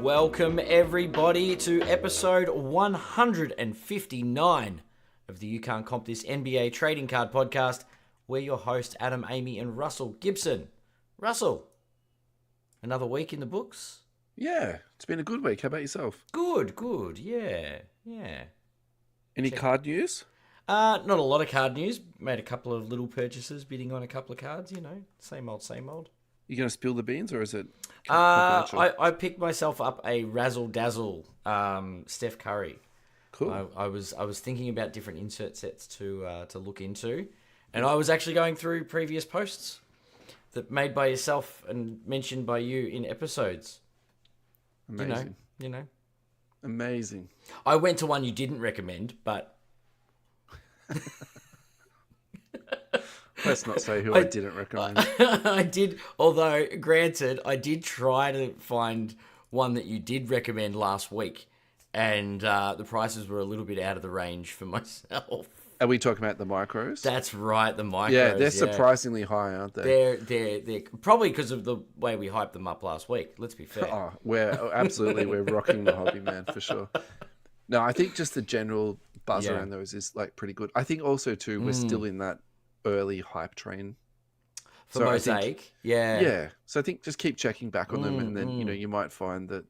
Welcome, everybody, to episode 159 of the You Can't Comp This NBA Trading Card Podcast. We're your hosts, Adam, Amy, and Russell Gibson. Russell, another week in the books? Yeah, it's been a good week. How about yourself? Good, yeah. Any card news? Not a lot of card news. Made a couple of little purchases, bidding on a couple of cards, same old. You going to spill the beans, or is it confidential? I picked myself up a Razzle Dazzle Steph Curry. Cool. I was thinking about different insert sets to look into, and I was actually going through previous posts that made by yourself and mentioned by you in episodes. Amazing. You know. Amazing. I went to one you didn't recommend, but let's not say who I didn't recommend. I did, although granted, I did try to find one that you did recommend last week, and the prices were a little bit out of the range for myself. Are we talking about the micros? That's right, the micros. Yeah, they're surprisingly high, aren't they? They're probably because of the way we hyped them up last week. Let's be fair. Oh, we're rocking the hobby, man, for sure. No, I think just the general buzz around those is like pretty good. I think also too we're still in that early hype train for Mosaic. Yeah. So I think just keep checking back on them, and then you might find that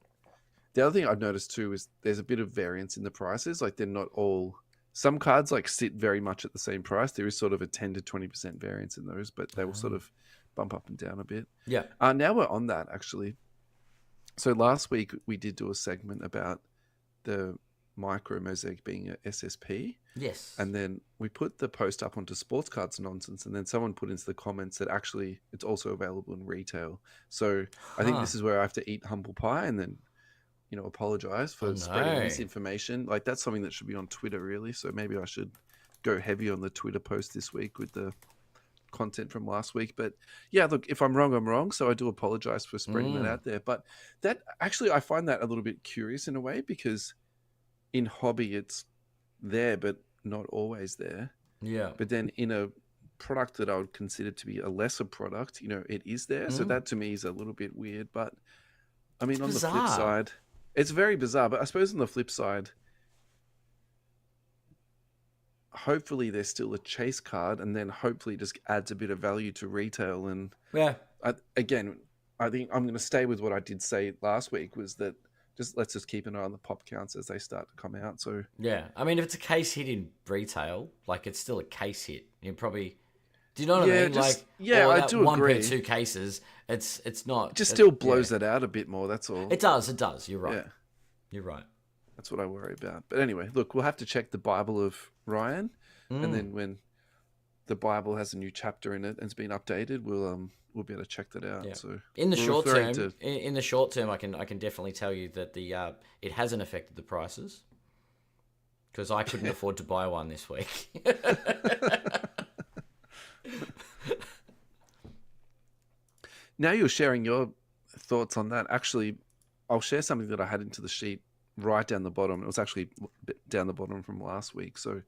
the other thing I've noticed too is there's a bit of variance in the prices. Like they're not all. Some cards like sit very much at the same price. There is sort of a 10 to 20% variance in those, but they will sort of bump up and down a bit. Yeah. Now we're on that actually. So last week we did do a segment about the micro Mosaic being a SSP. Yes. And then we put the post up onto Sports Cards Nonsense, and then someone put into the comments that actually it's also available in retail. So I think this is where I have to eat humble pie and then apologize for spreading misinformation. Like that's something that should be on Twitter, really. So maybe I should go heavy on the Twitter post this week with the content from last week. But yeah, look, if I'm wrong, I'm wrong. So I do apologize for spreading that out there. But that actually, I find that a little bit curious in a way, because in hobby, it's there, but not always there. Yeah. But then in a product that I would consider to be a lesser product, it is there. So that to me is a little bit weird. But I mean, on the flip side, it's very bizarre, but I suppose on the flip side, hopefully there's still a chase card, and then hopefully just adds a bit of value to retail. And I think I'm going to stay with what I did say last week, was that let's just keep an eye on the pop counts as they start to come out. So yeah, I mean, if it's a case hit in retail, like it's still a case hit. You probably. Do you know what I mean? I do one agree. Per two cases, it's not. It just still blows that out a bit more. That's all. It does. You're right. Yeah. You're right. That's what I worry about. But anyway, look, we'll have to check the Bible of Ryan, and then when the Bible has a new chapter in it and it's been updated, we'll be able to check that out. Yeah. So in the short term, I can definitely tell you that it hasn't affected the prices, because I couldn't afford to buy one this week. Now you're sharing your thoughts on that. Actually, I'll share something that I had into the sheet right down the bottom. It was actually down the bottom from last week. So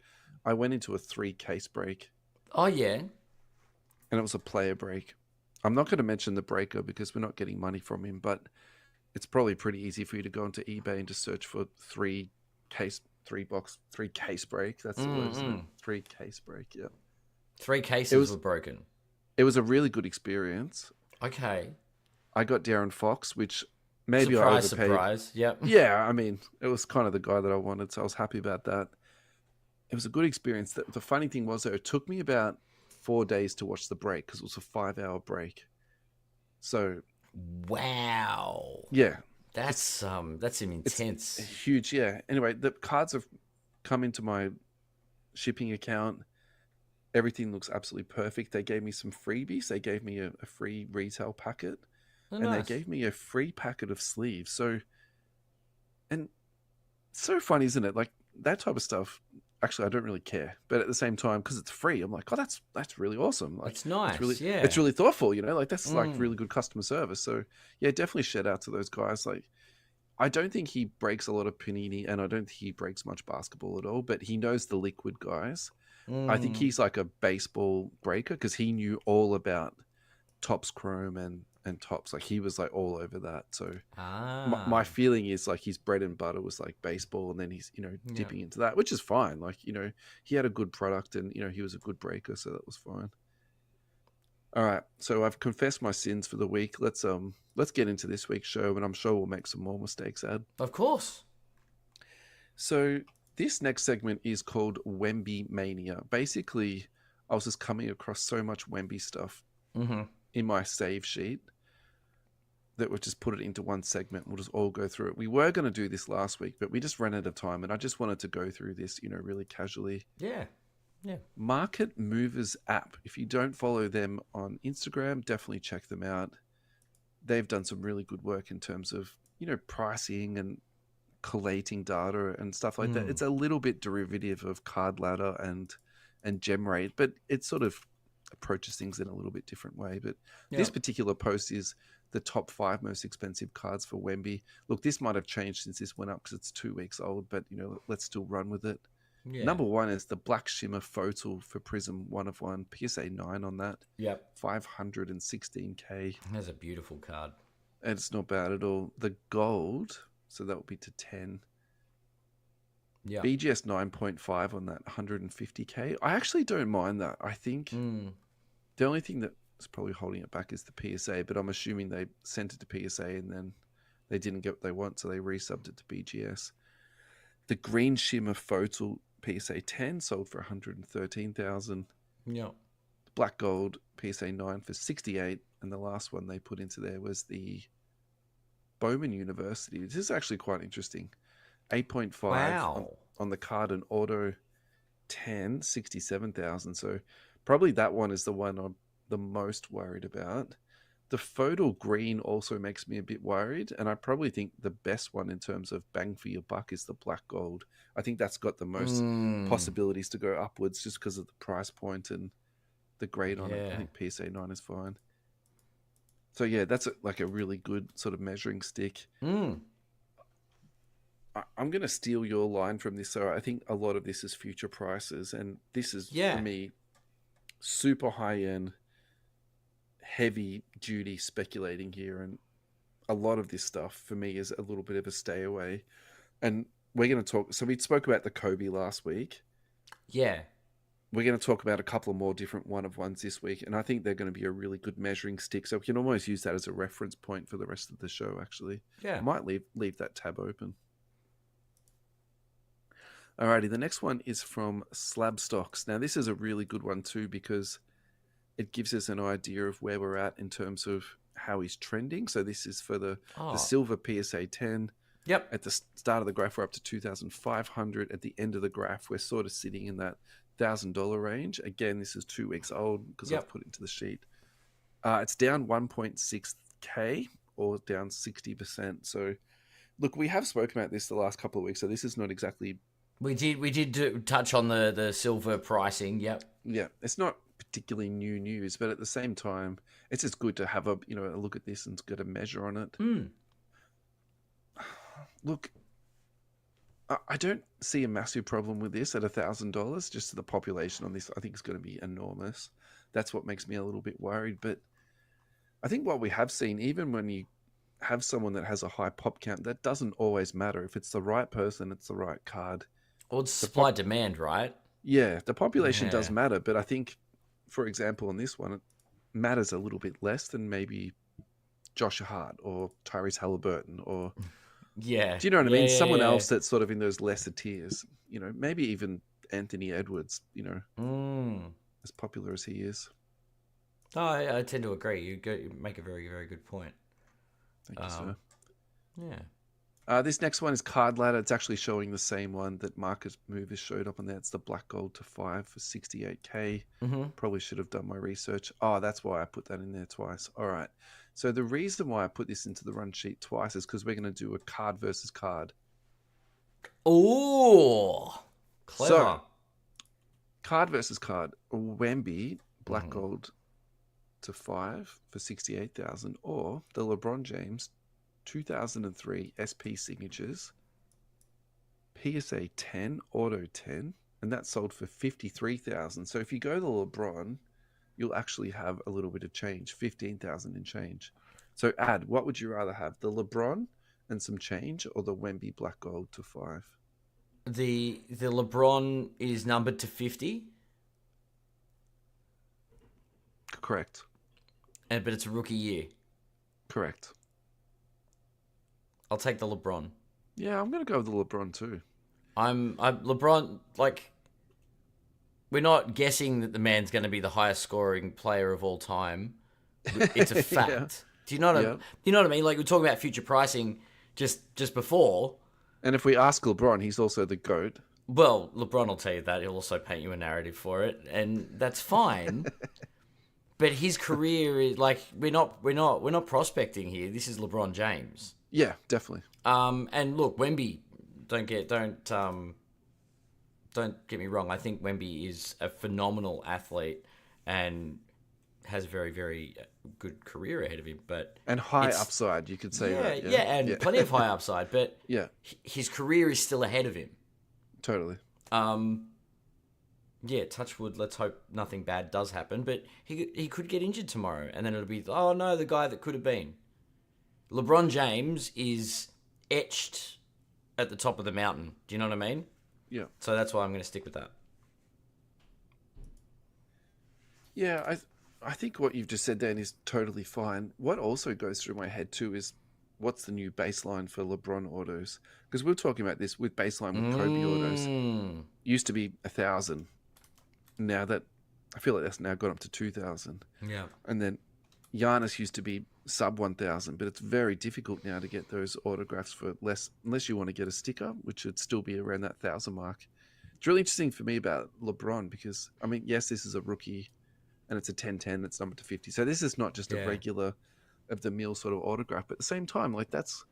I went into a 3 case break. Oh, yeah. And it was a player break. I'm not going to mention the breaker because we're not getting money from him, but it's probably pretty easy for you to go onto eBay and just search for 3 case break. That's the word, isn't it? 3 case break, yeah. 3 cases were broken. It was a really good experience. Okay. I got Darren Fox, which maybe I overpaid. Surprise. Yep. Yeah, I mean, it was kind of the guy that I wanted, so I was happy about that. It was a good experience. The funny thing was, though, it took me about 4 days to watch the break because it was a 5-hour break. So, wow. Yeah, that's intense. It's huge. Yeah. Anyway, the cards have come into my shipping account. Everything looks absolutely perfect. They gave me some freebies. They gave me a free retail packet. Oh, and nice. They gave me a free packet of sleeves. So funny, isn't it? Like that type of stuff. Actually, I don't really care. But at the same time, because it's free, I'm like, oh, that's really awesome. Like, it's nice. It's really thoughtful, Like that's like really good customer service. So yeah, definitely shout out to those guys. Like, I don't think he breaks a lot of Panini, and I don't think he breaks much basketball at all. But he knows the liquid guys. I think he's like a baseball breaker because he knew all about Topps Chrome and and tops. Like he was like all over that. So my Ah, feeling is like his bread and butter was like baseball, and then he's yeah. dipping into that, which is fine. Like he had a good product, and he was a good breaker, so that was fine. All right, so I've confessed my sins for the week. Let's get into this week's show, and I'm sure we'll make some more mistakes, Ad. Of course. So this next segment is called Wemby Mania. Basically, I was just coming across so much Wemby stuff Mm-hmm. in my save sheet that we'll just put it into one segment. We'll just all go through it. We were going to do this last week, but we just ran out of time, and I just wanted to go through this, really casually. Yeah. Yeah. Market Movers app. If you don't follow them on Instagram, definitely check them out. They've done some really good work in terms of, pricing and collating data and stuff like that. Mm. It's a little bit derivative of Card Ladder and GemRate, but it sort of approaches things in a little bit different way. But Yeah. this particular post is the top 5 most expensive cards for Wemby. Look, this might have changed since this went up because it's 2 weeks old, but let's still run with it. Yeah. Number 1 is the Black Shimmer Photo for Prism 1 of 1, PSA 9 on that. Yep. 516k. That's a beautiful card. And it's not bad at all. The gold, so that will be to 10. Yeah. BGS 9.5 on that, 150k. I actually don't mind that. I think the only thing that's probably holding it back is the PSA, but I'm assuming they sent it to PSA and then they didn't get what they want, so they resubbed it to BGS. The Green Shimmer Photo PSA 10 sold for 113,000. Yeah. Black Gold PSA 9 for 68, and the last one they put into there was the Bowman University. This is actually quite interesting. 8.5 Wow. on the card, and auto 10, 67,000. So probably that one is the one I'm the most worried about. The Photo Green also makes me a bit worried, and I probably think the best one in terms of bang for your buck is the Black Gold. I think that's got the most possibilities to go upwards just because of the price point and the grade on it. I think PSA 9 is fine. So yeah, that's like a really good sort of measuring stick. I'm going to steal your line from this. So I think a lot of this is future prices, and this is for me super high end, heavy duty speculating here, and a lot of this stuff for me is a little bit of a stay away. And we're going to talk. So we spoke about the Kobe last week. Yeah. We're going to talk about a couple of more different one of ones this week, and I think they're going to be a really good measuring stick. So we can almost use that as a reference point for the rest of the show. Actually, I might leave that tab open. Alrighty, the next one is from Slab Stocks. Now, this is a really good one too because it gives us an idea of where we're at in terms of how he's trending. So this is for the silver PSA 10. Yep. At the start of the graph, we're up to 2,500. At the end of the graph, we're sort of sitting in that $1,000 range. Again, this is 2 weeks old because I've put it into the sheet. It's down 1.6k or down 60%. So, look, we have spoken about this the last couple of weeks, so this is not exactly... We did touch on the silver pricing, yep. Yeah, it's not particularly new news, but at the same time, it's just good to have a look at this and get a measure on it. Look, I don't see a massive problem with this at $1,000. Just the population on this, I think, is going to be enormous. That's what makes me a little bit worried. But I think what we have seen, even when you have someone that has a high pop count, that doesn't always matter. If it's the right person, it's the right card. Well, it's supply demand, right? Yeah, the population does matter, but I think, for example, on this one, it matters a little bit less than maybe Josh Hart or Tyrese Halliburton or... Yeah. Do you know what I mean? Someone else that's sort of in those lesser tiers, maybe even Anthony Edwards, as popular as he is. Oh, I tend to agree. You make a very, very good point. Thank you, sir. Yeah. This next one is Card Ladder. It's actually showing the same one that Market Movers showed up on there. It's the Black Gold to 5 for 68k. Probably should have done my research. Oh, that's why I put that in there twice. All right. So the reason why I put this into the run sheet twice is because we're going to do a card versus card. Oh, clever. So, card versus card. Wemby, Black Gold to 5 for 68,000, or the LeBron James 2003 SP signatures, PSA 10, auto 10, and that sold for 53,000. So if you go to LeBron, you'll actually have a little bit of change, 15,000 in change. So, what would you rather have? The LeBron and some change, or the Wemby black gold to 5? The LeBron is numbered to 50, Correct. but it's a rookie year. Correct. I'll take the LeBron. Yeah, I'm gonna go with the LeBron too. I'm LeBron. Like, we're not guessing that the man's going to be the highest scoring player of all time. It's a fact. Yeah. Do you know what Yeah. you know what I mean? Like, we're talking about future pricing just before. And if we ask LeBron, he's also the GOAT. Well, LeBron will tell you that. He'll also paint you a narrative for it, and that's fine. But his career is like, we're not prospecting here. This is LeBron James. Yeah, definitely. And look, Wemby, don't get me wrong. I think Wemby is a phenomenal athlete and has a very, very good career ahead of him. But And high upside, you could say that. Yeah, and plenty of high upside. But yeah, his career is still ahead of him. totally. Yeah, touch wood. Let's hope nothing bad does happen. But he could get injured tomorrow, and then it'll be, oh no, the guy that could have been. LeBron James is etched at the top of the mountain. Do you know what I mean? Yeah. So that's why I'm going to stick with that. Yeah, I think what you've just said, Dan, is totally fine. What also goes through my head too is what's the new baseline for LeBron autos? Because we were talking about this with baseline with Kobe autos. Used to be 1,000. Now that I feel like that's now gone up to 2,000. Yeah. And then Giannis used to be sub 1,000, but it's very difficult now to get those autographs for less, unless you want to get a sticker, which would still be around that 1,000 mark. It's really interesting for me about LeBron because, I mean, yes, this is a rookie and it's a 10-10, it's numbered to 50. So this is not just a regular of the mill sort of autograph, but at the same time, like that's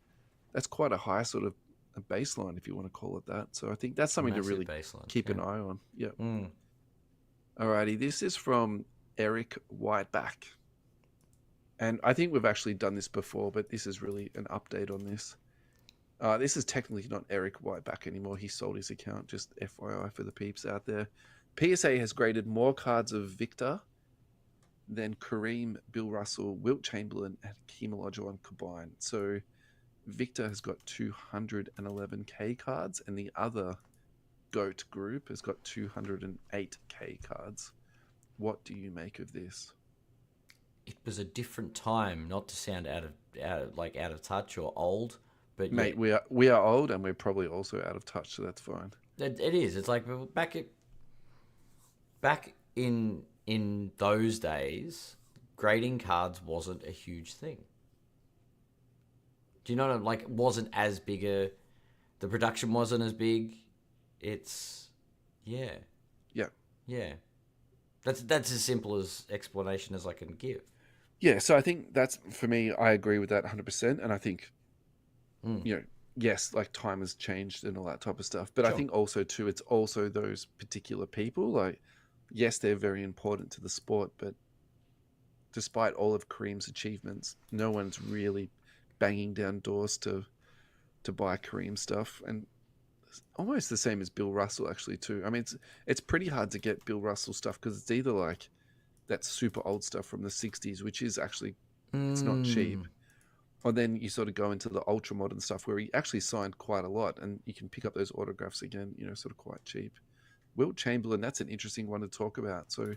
quite a high sort of a baseline, if you want to call it that. So I think that's something to really keep an eye on. Yeah. Alrighty, this is from Eric Whiteback. And I think we've actually done this before, but this is really an update on this. This is technically not Eric Whiteback anymore. He sold his account, just FYI for the peeps out there. PSA has graded more cards of Victor than Kareem, Bill Russell, Wilt Chamberlain, and Hakeem Olajuwon combined. So Victor has got 211k cards, and the other GOAT group has got 208k cards. What do you make of this? It was a different time, not to sound out of touch or old, but mate, we are old and we're probably also out of touch, so that's fine. It is. It's like back in those days, grading cards wasn't a huge thing. Do you know what I mean? Like, it wasn't as big the production wasn't as big. It's yeah. That's as simple as explanation as I can give. Yeah, so I think that's, for me, I agree with that 100%. And I think, yes, like time has changed and all that type of stuff. But I think also, too, it's also those particular people. Like, yes, they're very important to the sport, but despite all of Kareem's achievements, no one's really banging down doors to buy Kareem stuff. And almost the same as Bill Russell, actually, too. I mean, it's pretty hard to get Bill Russell stuff because it's either like that super old stuff from the 60s, which is actually, it's not cheap. Or then you sort of go into the ultra modern stuff where he actually signed quite a lot and you can pick up those autographs again, sort of quite cheap. Wilt Chamberlain, that's an interesting one to talk about. So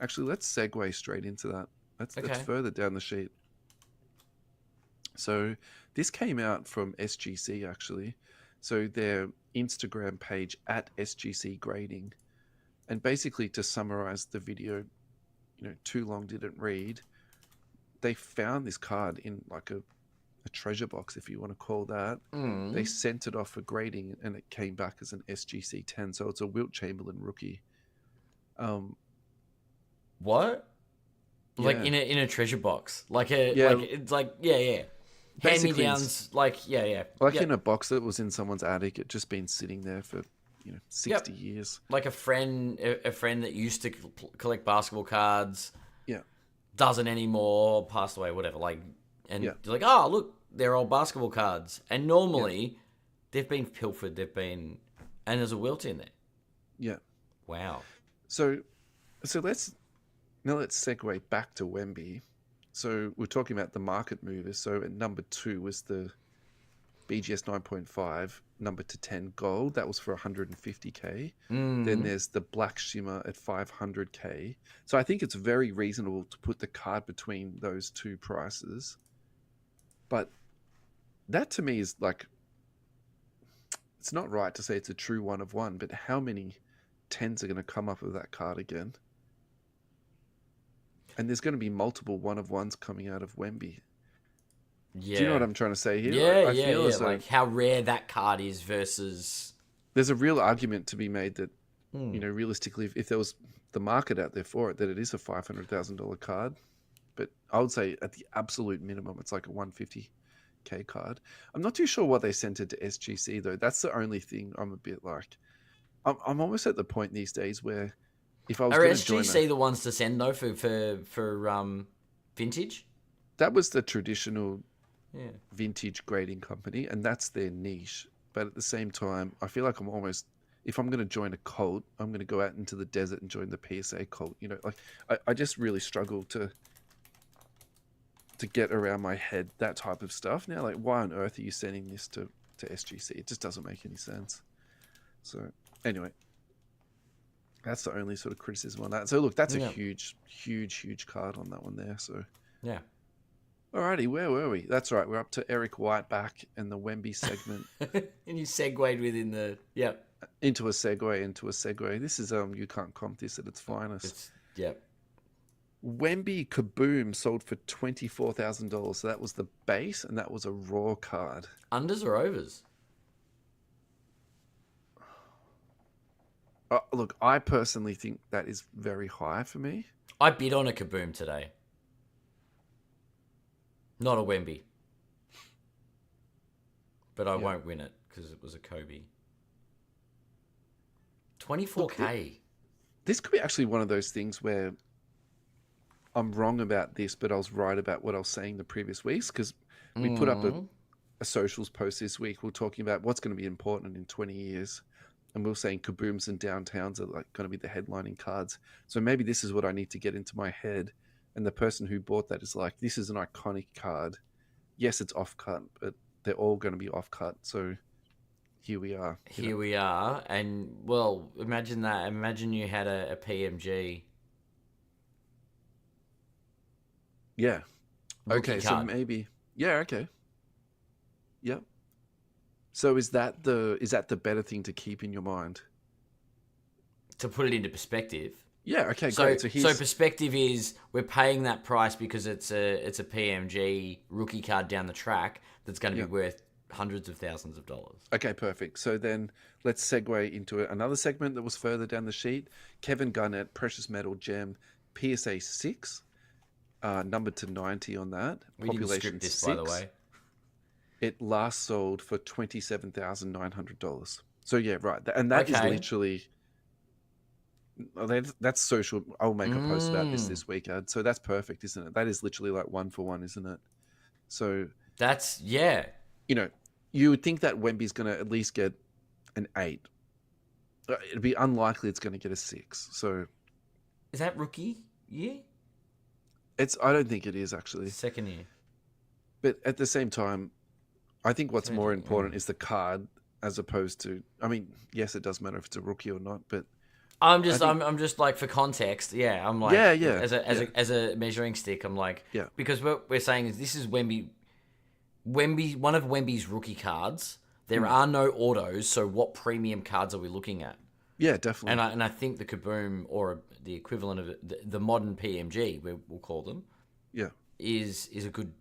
actually, let's segue straight into that. That's further down the sheet. So this came out from SGC, actually. So their Instagram page at SGC Grading. And basically, to summarize the video, too long didn't read, they found this card in like a treasure box, if you want to call that. They sent it off for grading and it came back as an SGC 10. So it's a Wilt Chamberlain rookie. What? Yeah. Like in a treasure box? Like it's like Basically, hand-me-downs, like in a box that was in someone's attic. It just been sitting there for 60 years. Like a friend that used to collect basketball cards, doesn't anymore, passed away, whatever. Like, and you're like, oh look, they're old basketball cards, and normally they've been pilfered, and there's a Wilt in there. Yeah. Wow. So let's segue back to Wemby. So we're talking about the market movers. So at number 2 was the BGS 9.5, number to 10 gold. That was for 150k. Then there's the Black Shimmer at 500k. So I think it's very reasonable to put the card between those two prices. But that to me is like, it's not right to say it's a true one of one, but how many 10s are going to come up with that card again? And there's going to be multiple one of ones coming out of Wemby. Yeah. Do you know what I'm trying to say here? Yeah, I feel as though like how rare that card is versus. There's a real argument to be made that, realistically, if there was the market out there for it, that it is a $500,000 card. But I would say at the absolute minimum, it's like a 150k card. I'm not too sure what they sent it to SGC though. That's the only thing I'm a bit like. I'm almost at the point these days where if I was going to join SGC the ones to send though for vintage. That was the traditional vintage grading company, and that's their niche. But at the same time, I feel like I'm almost, if I'm going to join a cult, I'm going to go out into the desert and join the PSA cult. Like I just really struggle to get around my head that type of stuff. Now, like, why on earth are you sending this to SGC? It just doesn't make any sense. So anyway, that's the only sort of criticism on that. So look, that's a huge card on that one there. So yeah. Alrighty, where were we? That's right, we're up to Eric White back in the Wemby segment. And you segued within the into a segue. This is you can't comp this at its finest. Wemby Kaboom sold for $24,000. So that was the base, and that was a raw card. Unders or overs? Look, I personally think that is very high for me. I bid on a Kaboom today. Not a Wemby. But I won't win it because it was a Kobe. 24k. Look, this could be actually one of those things where I'm wrong about this, but I was right about what I was saying the previous weeks, because we put up a socials post this week. We're talking about what's going to be important in 20 years. And we were saying Kabooms and downtowns are like going to be the headlining cards. So maybe this is what I need to get into my head. And the person who bought that is like, this is an iconic card. Yes, it's off-cut, but they're all going to be off-cut. So here we are. Here we are. And, well, imagine that. Imagine you had a PMG. Yeah. Rookie okay, card. So maybe... Yeah, okay. Yep. So is that the better thing to keep in your mind? To put it into perspective... Yeah, okay, great. So perspective is we're paying that price because it's a PMG rookie card down the track that's going to be worth hundreds of thousands of dollars. Okay, perfect. So then let's segue into another segment that was further down the sheet. Kevin Garnett, Precious Metal Gem, PSA 6, numbered to 90 on that. We Population didn't script this, 6. by the way. It last sold for $27,900. So yeah, right. And that is literally... That's social. I'll make a post about this week, Ad. So that's perfect, isn't it? That is literally like one for one, isn't it? So that's you would think that Wemby's going to at least get an 8. It'd be unlikely it's going to get a 6. So is that rookie year? I don't think it is actually. Second year. But at the same time, I think what's more important is the card as opposed to. I mean, yes, it does matter if it's a rookie or not, but. I'm just like for context, I'm like as a measuring stick, I'm like because what we're saying is this is Wemby, one of Wemby's rookie cards. There are no autos, so what premium cards are we looking at? Yeah, definitely. And I think the Kaboom or the equivalent of the modern PMG, we'll call them, is a good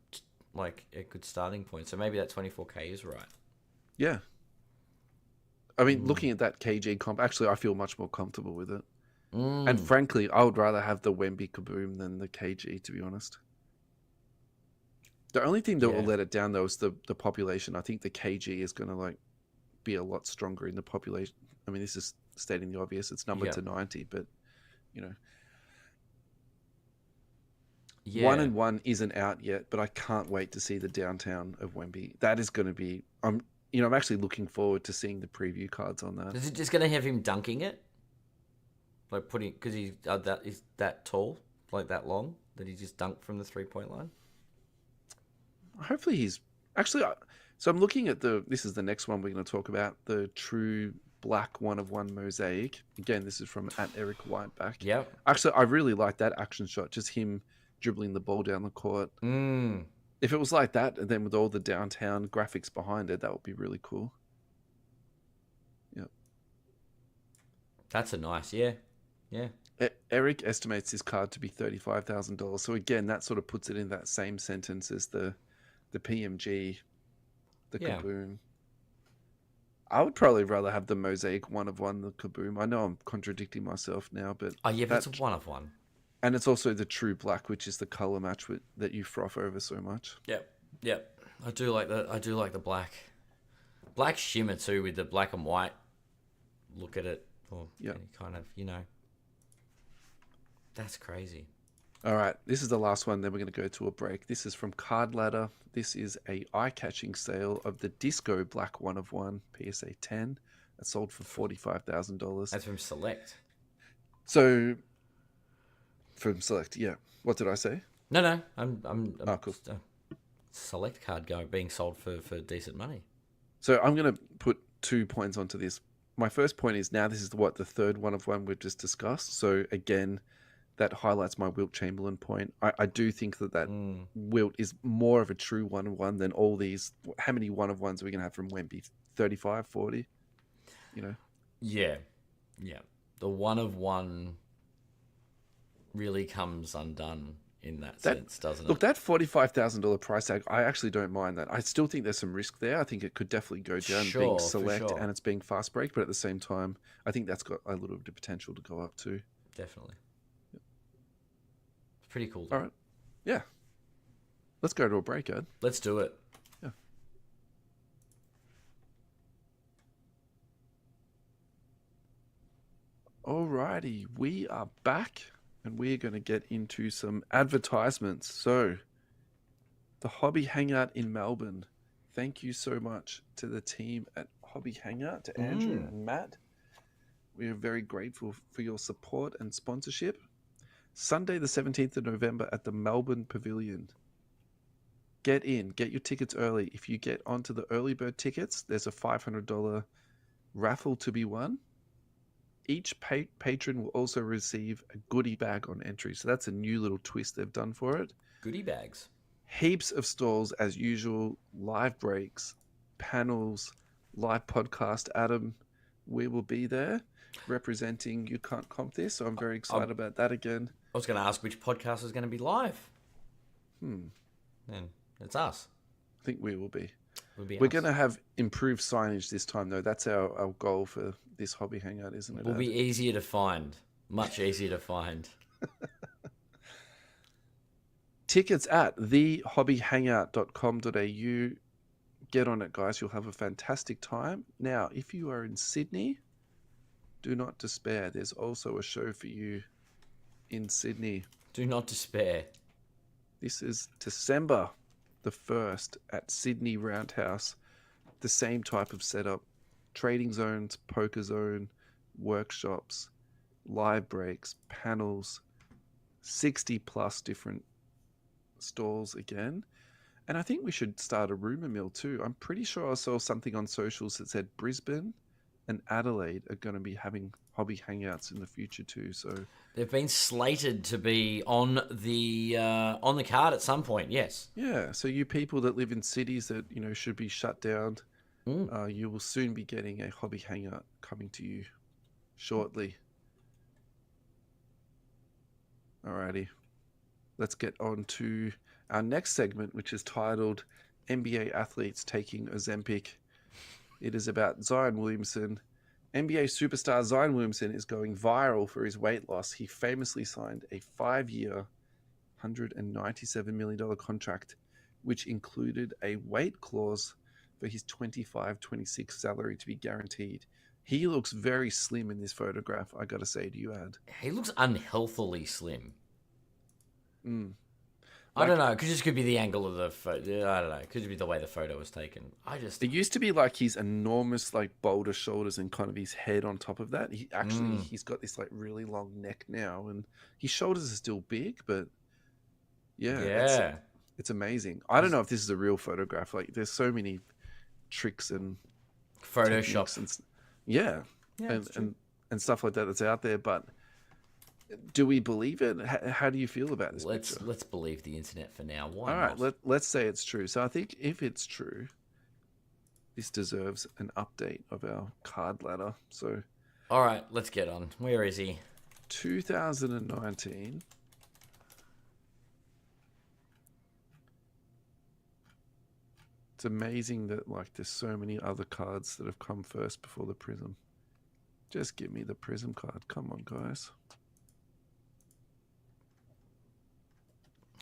starting point. So maybe that 24k is right. Yeah. I mean, looking at that KG comp, actually, I feel much more comfortable with it. And frankly, I would rather have the Wemby Kaboom than the KG, to be honest. The only thing that will let it down, though, is the population. I think the KG is going to be a lot stronger in the population. I mean, this is stating the obvious. It's numbered to 90, but, 1-1 isn't out yet, but I can't wait to see the downtown of Wemby. That is going to be... I'm actually looking forward to seeing the preview cards on that. Is it just going to have him dunking it? Like because he's that tall, like that long? that he just dunked from the 3-point line? Hopefully he's... Actually, so I'm looking at this is the next one we're going to talk about, the true black 1-of-1 mosaic. Again, this is from @Eric Whiteback. Yeah. Actually, I really like that action shot, just him dribbling the ball down the court. If it was like that, and then with all the downtown graphics behind it, that would be really cool. Yeah. That's a nice, yeah. Eric estimates this card to be $35,000. So again, that sort of puts it in that same sentence as the PMG, the Kaboom. I would probably rather have the mosaic 1-of-1 the Kaboom. I know I'm contradicting myself now, but but it's a 1-of-1, and it's also the true black, which is the color match that you froth over so much. Yep. I do like the black shimmer too, with the black and white look at it, or kind of, that's crazy. All right, this is the last one, then we're going to go to a break. This is from Card Ladder. This is a eye-catching sale of the Disco Black 1-of-1 PSA 10. That sold for $45,000. That's from Select. So, from Select, yeah. What did I say? No. I'm cool. Select card being sold for decent money. So I'm going to put 2 points onto this. My first point is now this is the third 1-of-1 we've just discussed. So again, that highlights my Wilt Chamberlain point. I do think that Wilt is more of a true 1-of-1 than all these. How many 1-of-1s are we going to have from Wemby? 35, 40? Yeah. The 1-of-1 really comes undone in that sense, doesn't it? Look, that $45,000 price tag, I actually don't mind that. I still think there's some risk there. I think it could definitely go down being Select and it's being fast break, but at the same time, I think that's got a little bit of potential to go up too. Definitely. Pretty cool. All right. Yeah. Let's go to a break, Ed. Let's do it. Yeah. Alrighty. We are back and we're going to get into some advertisements. So, the Hobby Hangout in Melbourne. Thank you so much to the team at Hobby Hangout, to Andrew and Matt. We are very grateful for your support and sponsorship. Sunday the 17th of November at the Melbourne Pavilion. Get your tickets early. If you get onto the early bird tickets, there's a $500 raffle to be won. Each patron will also receive a goodie bag on entry. So that's a new little twist they've done for it. Goodie bags. Heaps of stalls as usual, live breaks, panels, live podcast. Adam, we will be there representing You Can't Comp This. So I'm very excited about that again. I was going to ask which podcast is going to be live. And it's us. I think we will be. We're going to have improved signage this time, though. That's our goal for this Hobby Hangout, isn't it? Will be easier to find. Much easier to find. Tickets at thehobbyhangout.com.au. Get on it, guys. You'll have a fantastic time. Now, if you are in Sydney, do not despair. There's also a show for you in Sydney. Do not despair. This is December the 1st at Sydney Roundhouse. The same type of setup. Trading zones, poker zone, workshops, live breaks, panels, 60 plus different stalls again. And I think we should start a rumour mill too. I'm pretty sure I saw something on socials that said Brisbane and Adelaide are going to be having hobby hangouts in the future too. So they've been slated to be on the card at some point. Yes. Yeah. So you people that live in cities that should be shut down, you will soon be getting a hobby hangout coming to you shortly. Alrighty, let's get on to our next segment, which is titled NBA Athletes Taking Ozempic. It is about Zion Williamson. NBA superstar Zion Williamson is going viral for his weight loss. He famously signed a 5-year, $197 million contract, which included a weight clause for his 25-26 salary to be guaranteed. He looks very slim in this photograph, I gotta say to you, Ad. He looks unhealthily slim. I don't know. It just could be the angle of the photo. I don't know. It could be the way the photo was taken. It used to be like his enormous, boulder shoulders and kind of his head on top of that. He's got this really long neck now, and his shoulders are still big, but Yeah. It's amazing. I don't know if this is a real photograph. Like, there's so many tricks and Photoshop. Yeah, and stuff like that that's out there. But do we believe it? How do you feel about this picture? Let's believe the internet for now. Why All right, not? let's say it's true. So I think if it's true, this deserves an update of our card ladder. So, all right, let's get on. Where is he? 2019. It's amazing that like there's so many other cards that have come first before the Prism. Just give me the Prism card. Come on, guys.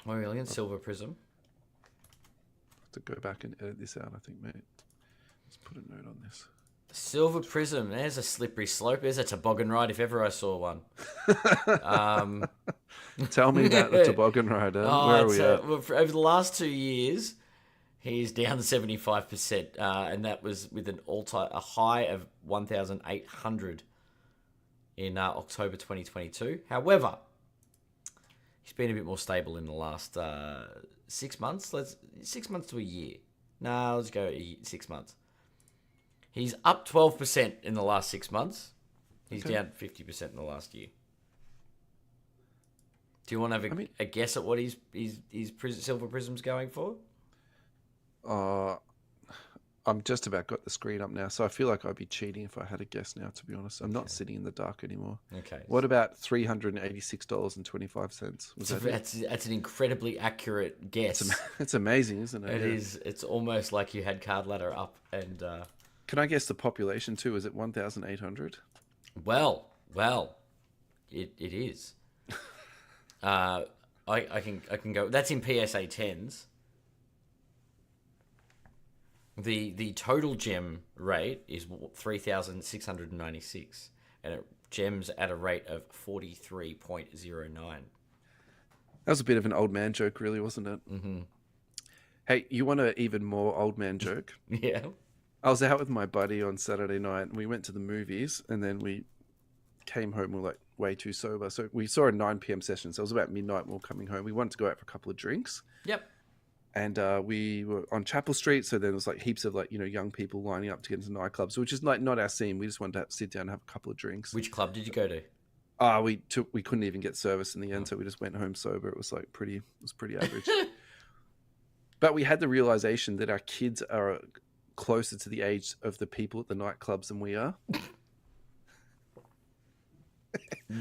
Oh, really? Silver Prism? I have to go back and edit this out, I think, mate. Let's put a note on this. Silver Prism. There's a slippery slope. There's a toboggan ride if ever I saw one. Tell me about the toboggan ride. Where are we at? Well, over the last 2 years, he's down to 75%, and that was with a high of 1,800 in October 2022. However, he's been a bit more stable in the last 6 months. 6 months to a year. No, let's go 6 months. He's up 12% in the last 6 months. He's down 50% in the last year. Do you want to have a guess at what his Silver Prism's going for? I'm just about got the screen up now, so I feel like I'd be cheating if I had a guess now, to be honest. I'm not sitting in the dark anymore. Okay. What about $386.25? That's an incredibly accurate guess. It's amazing, isn't it? It is. It's almost like you had card ladder up and... Can I guess the population too? Is it 1,800? Well, it is. I can go. That's in PSA 10s. The total gem rate is 3,696, and it gems at a rate of 43.09. That was a bit of an old man joke, really, wasn't it? Mm-hmm. Hey, you want an even more old man joke? Yeah. I was out with my buddy on Saturday night, and we went to the movies, and then we came home. We were like way too sober, so we saw a 9 p.m. session. So it was about midnight. We were coming home. We wanted to go out for a couple of drinks. Yep. And we were on Chapel Street, so there was like heaps of like young people lining up to get into nightclubs, which is like not our scene. We just wanted to sit down and have a couple of drinks. Which club did you go to? We couldn't even get service in the end, so we just went home sober. It was like pretty average. But we had the realization that our kids are closer to the age of the people at the nightclubs than we are.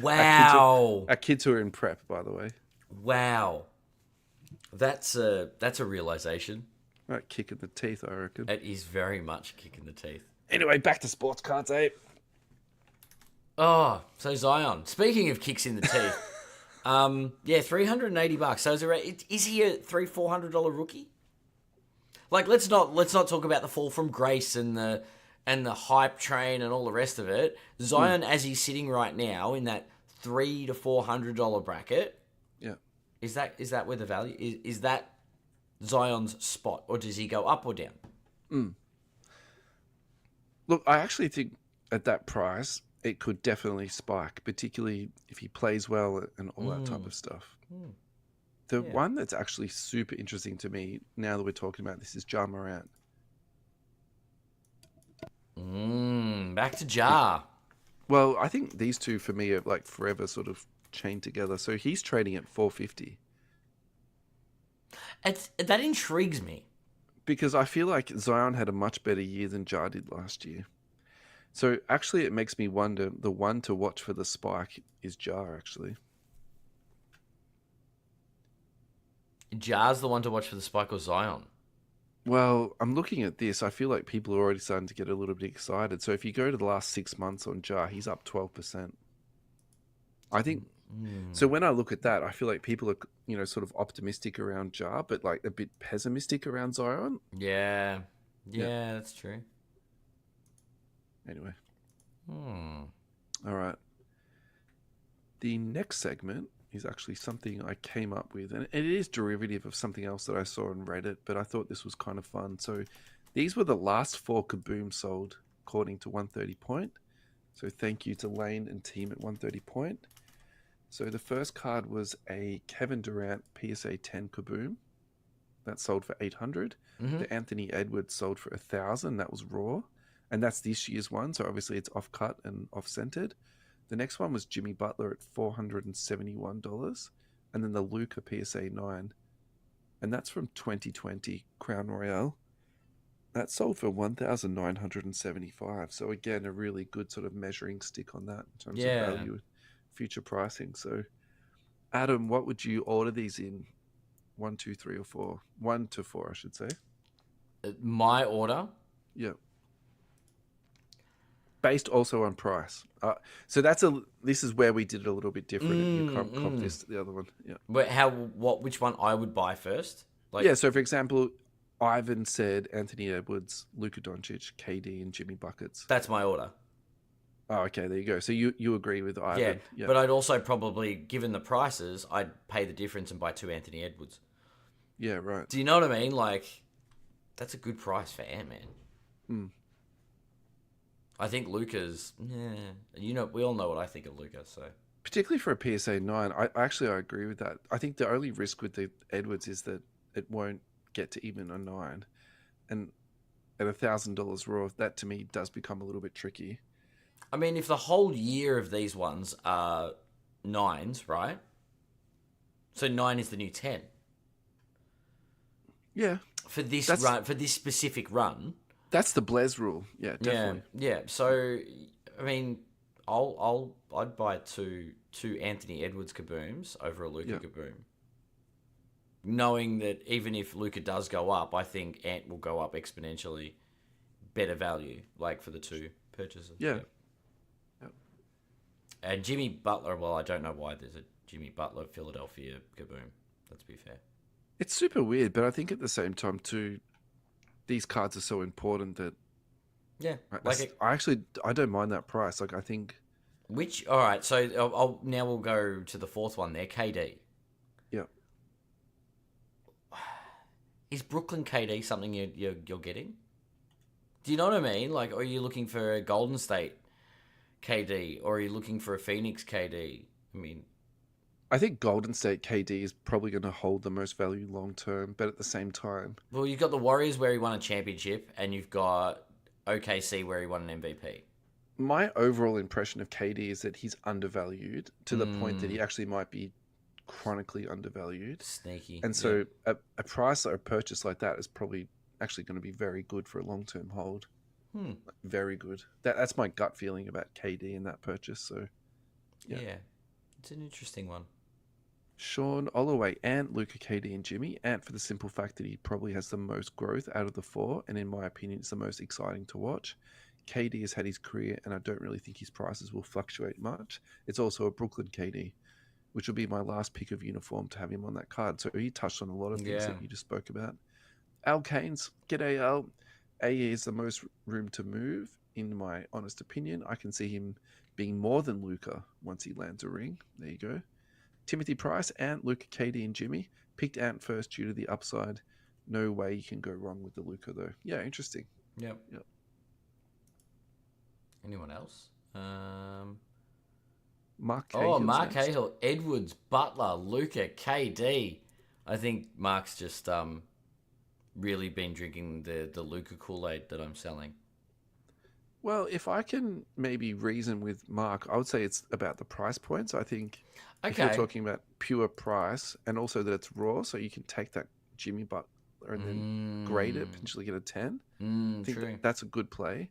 Wow. Our kids who are in prep, by the way. Wow. That's a realization. Right, kick in the teeth, I reckon. It is very much a kick in the teeth. Anyway, back to sports cards, eh? Oh, so Zion. Speaking of kicks in the teeth, $380. So is he a $400 rookie? Like, let's not talk about the fall from grace and the hype train and all the rest of it. Zion, as he's sitting right now in that $300 to $400 bracket, yeah, is that where the value is? That Zion's spot, or does he go up or down? Look, I actually think at that price it could definitely spike, particularly if he plays well and all that type of stuff. The one that's actually super interesting to me now that we're talking about this is Ja Morant. Back to Ja. Well, I think these two for me are like forever sort of chained together. So he's trading at $450. That intrigues me. Because I feel like Zion had a much better year than Ja did last year. So actually it makes me wonder, the one to watch for the spike is Ja, actually. Ja's the one to watch for the spike, or Zion? Well, I'm looking at this. I feel like people are already starting to get a little bit excited. So if you go to the last 6 months on Ja, he's up 12%. I think... So when I look at that, I feel like people are, sort of optimistic around Ja, but like a bit pessimistic around Zion. Yeah, that's true. Anyway. All right. The next segment is actually something I came up with, and it is derivative of something else that I saw on Reddit, but I thought this was kind of fun. So these were the last 4 Kaboom sold according to 130 Point. So thank you to Lane and team at 130 Point. So the first card was a Kevin Durant PSA 10 Kaboom that sold for 800. Mm-hmm. The Anthony Edwards sold for 1,000. That was raw, and that's this year's one. So obviously it's off cut and off centered. The next one was Jimmy Butler at $471, and then the Luka PSA 9, and that's from 2020 Crown Royale. That sold for 1,975. So again, a really good sort of measuring stick on that in terms of value, future pricing. So, Adam, what would you order these in? 1, 2, 3, or 4? 1 to 4, I should say. My order. Yeah. Based also on price. So this is where we did it a little bit different. You comp this to the other one. Yeah. But which one I would buy first? Yeah. So for example, Ivan said Anthony Edwards, Luka Doncic, KD, and Jimmy Buckets. That's my order. Oh, okay. There you go. So you agree with Ivan? Yeah. But I'd also probably, given the prices, I'd pay the difference and buy 2 Anthony Edwards. Yeah. Right. Do you know what I mean? Like, that's a good price for Ant-Man. I think Luka's, we all know what I think of Luka, so. Particularly for a PSA 9, I agree with that. I think the only risk with the Edwards is that it won't get to even a 9. And at $1,000 raw, that to me does become a little bit tricky. I mean, if the whole year of these ones are 9s, right? So 9 is the new 10. Yeah. For this specific run. That's the Blaise rule. Yeah, definitely. Yeah. So, I mean, I'd buy two Anthony Edwards kabooms over a Luka kaboom, knowing that even if Luka does go up, I think Ant will go up exponentially. Better value, like for the two purchases. Yeah. And Jimmy Butler. Well, I don't know why there's a Jimmy Butler Philadelphia kaboom. Let's be fair. It's super weird, but I think at the same time too, these cards are so important that I don't mind that price. Like I think all right, so now we'll go to the fourth one there, KD. Yeah. Is Brooklyn KD something you're getting? Do you know what I mean? Like, are you looking for a Golden State KD or are you looking for a Phoenix KD? I mean, I think Golden State KD is probably going to hold the most value long term, but at the same time... Well, you've got the Warriors where he won a championship, and you've got OKC where he won an MVP. My overall impression of KD is that he's undervalued to the point that he actually might be chronically undervalued. Sneaky. And so a price or a purchase like that is probably actually going to be very good for a long-term hold. Very good. That's my gut feeling about KD in that purchase. So, yeah. It's an interesting one. Sean Holloway, Ant, Luka, KD, and Jimmy. Ant for the simple fact that he probably has the most growth out of the 4, and in my opinion, it's the most exciting to watch. KD has had his career, and I don't really think his prices will fluctuate much. It's also a Brooklyn KD, which will be my last pick of uniform to have him on that card. So he touched on a lot of things that you just spoke about. Al Keynes, g'day Al. AE is the most room to move, in my honest opinion. I can see him being more than Luka once he lands a ring. There you go. Timothy Price, Ant, Luka, KD, and Jimmy. Picked Ant first due to the upside. No way you can go wrong with the Luka, though. Yeah, interesting. Yep. Anyone else? Mark Cahill. Mark Cahill, Edwards, Butler, Luka, KD. I think Mark's just really been drinking the Luka Kool-Aid that I'm selling. Well, if I can maybe reason with Mark, I would say it's about the price points. I think if you're talking about pure price and also that it's raw, so you can take that Jimmy Butler and then grade it, potentially get a 10. I think that's a good play.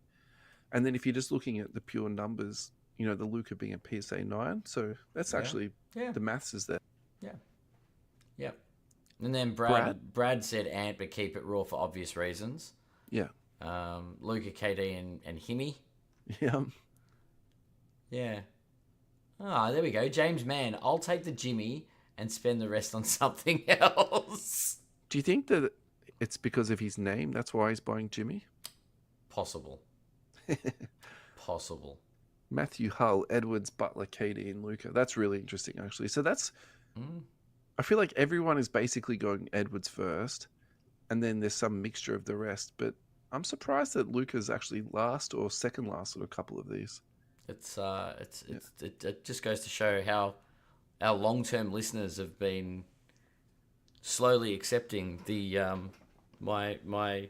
And then if you're just looking at the pure numbers, the Luka being a PSA 9, so that's actually, the maths is there. Yeah. Yep. And then Brad said Ant, but keep it raw for obvious reasons. Yeah. Luka, KD, and Himmy. Yeah. Yeah. There we go. James Mann, I'll take the Jimmy and spend the rest on something else. Do you think that it's because of his name? That's why he's buying Jimmy? Possible. Possible. Matthew Hull, Edwards, Butler, KD, and Luka. That's really interesting, actually. So that's... I feel like everyone is basically going Edwards first, and then there's some mixture of the rest, but I'm surprised that Luka's actually last or second last of a couple of these. It just goes to show how our long-term listeners have been slowly accepting the my.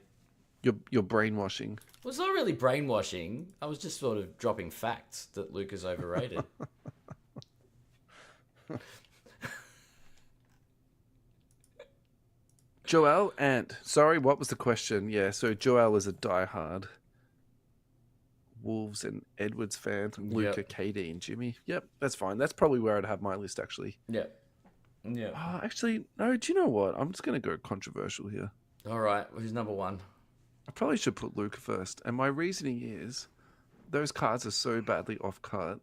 Your brainwashing. Well, it's not really brainwashing. I was just sort of dropping facts that Luke is overrated. Joel Ant. Sorry, what was the question? Yeah, so Joel is a diehard Wolves and Edwards fan. Luca, KD, and Jimmy. Yep, that's fine. That's probably where I'd have my list, actually. Yeah. Yeah. Actually, no, do you know what? I'm just going to go controversial here. All right. Who's number one? I probably should put Luca first. And my reasoning is those cards are so badly off-cut.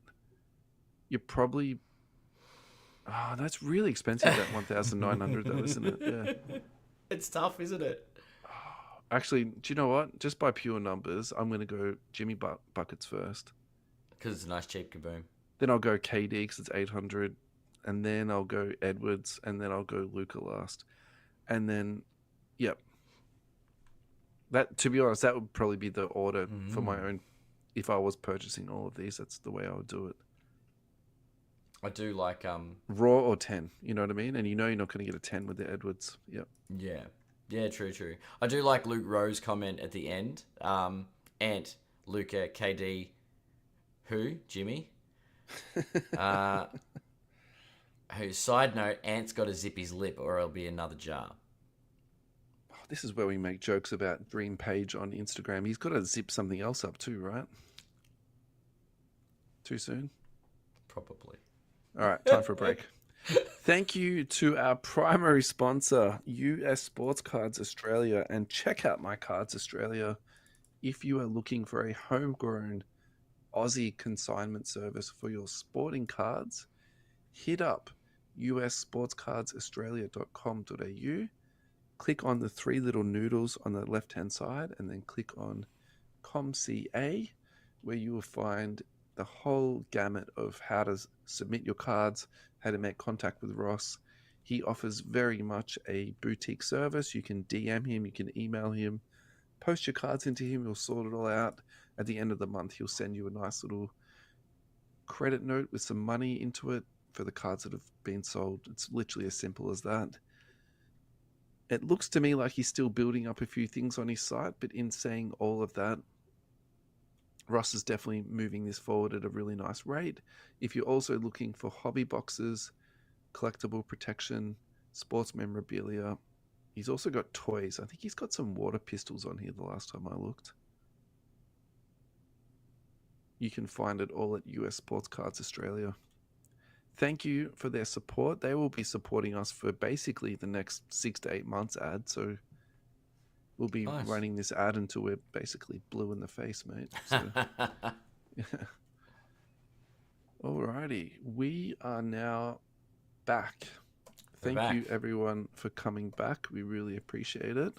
You're probably... Oh, that's really expensive, that 1,900 though, isn't it? Yeah. It's tough, isn't it? Actually, do you know what? Just by pure numbers, I'm going to go Jimmy Buckets first. Because it's a nice cheap kaboom. Then I'll go KD because it's 800. And then I'll go Edwards. And then I'll go Luca last. And then, yep. That, to be honest, that would probably be the order for my own. If I was purchasing all of these, that's the way I would do it. I do like raw or 10, you know what I mean? And you know you're not going to get a 10 with the Edwards. Yep. Yeah, true. I do like Luke Rowe's comment at the end. Ant, Luca, KD, who? Jimmy? Who, side note, Ant's got to zip his lip or it'll be another jar. This is where we make jokes about Dream Page on Instagram. He's got to zip something else up too, right? Too soon? Probably. All right, time for a break. Thank you to our primary sponsor, US Sports Cards Australia, and check out My Cards Australia if you are looking for a homegrown Aussie consignment service for your sporting cards. Hit up ussportscardsaustralia.com.au, click on the three little noodles on the left-hand side, and then click on ComCA, where you will find the whole gamut of how to submit your cards, how to make contact with Ross. He offers very much a boutique service. You can DM him, you can email him, post your cards into him, he'll sort it all out. At the end of the month, he'll send you a nice little credit note with some money into it for the cards that have been sold. It's literally as simple as that. It looks to me like he's still building up a few things on his site, but in saying all of that, Ross is definitely moving this forward at a really nice rate. If you're also looking for hobby boxes, collectible protection, sports memorabilia, he's also got toys. I think he's got some water pistols on here the last time I looked. You can find it all at US Sports Cards Australia. Thank you for their support. They will be supporting us for basically the next 6 to 8 months ad, so we'll be running this ad until we're basically blue in the face, mate. So, yeah. Alrighty. We are now back. Thank you, everyone, for coming back. We really appreciate it.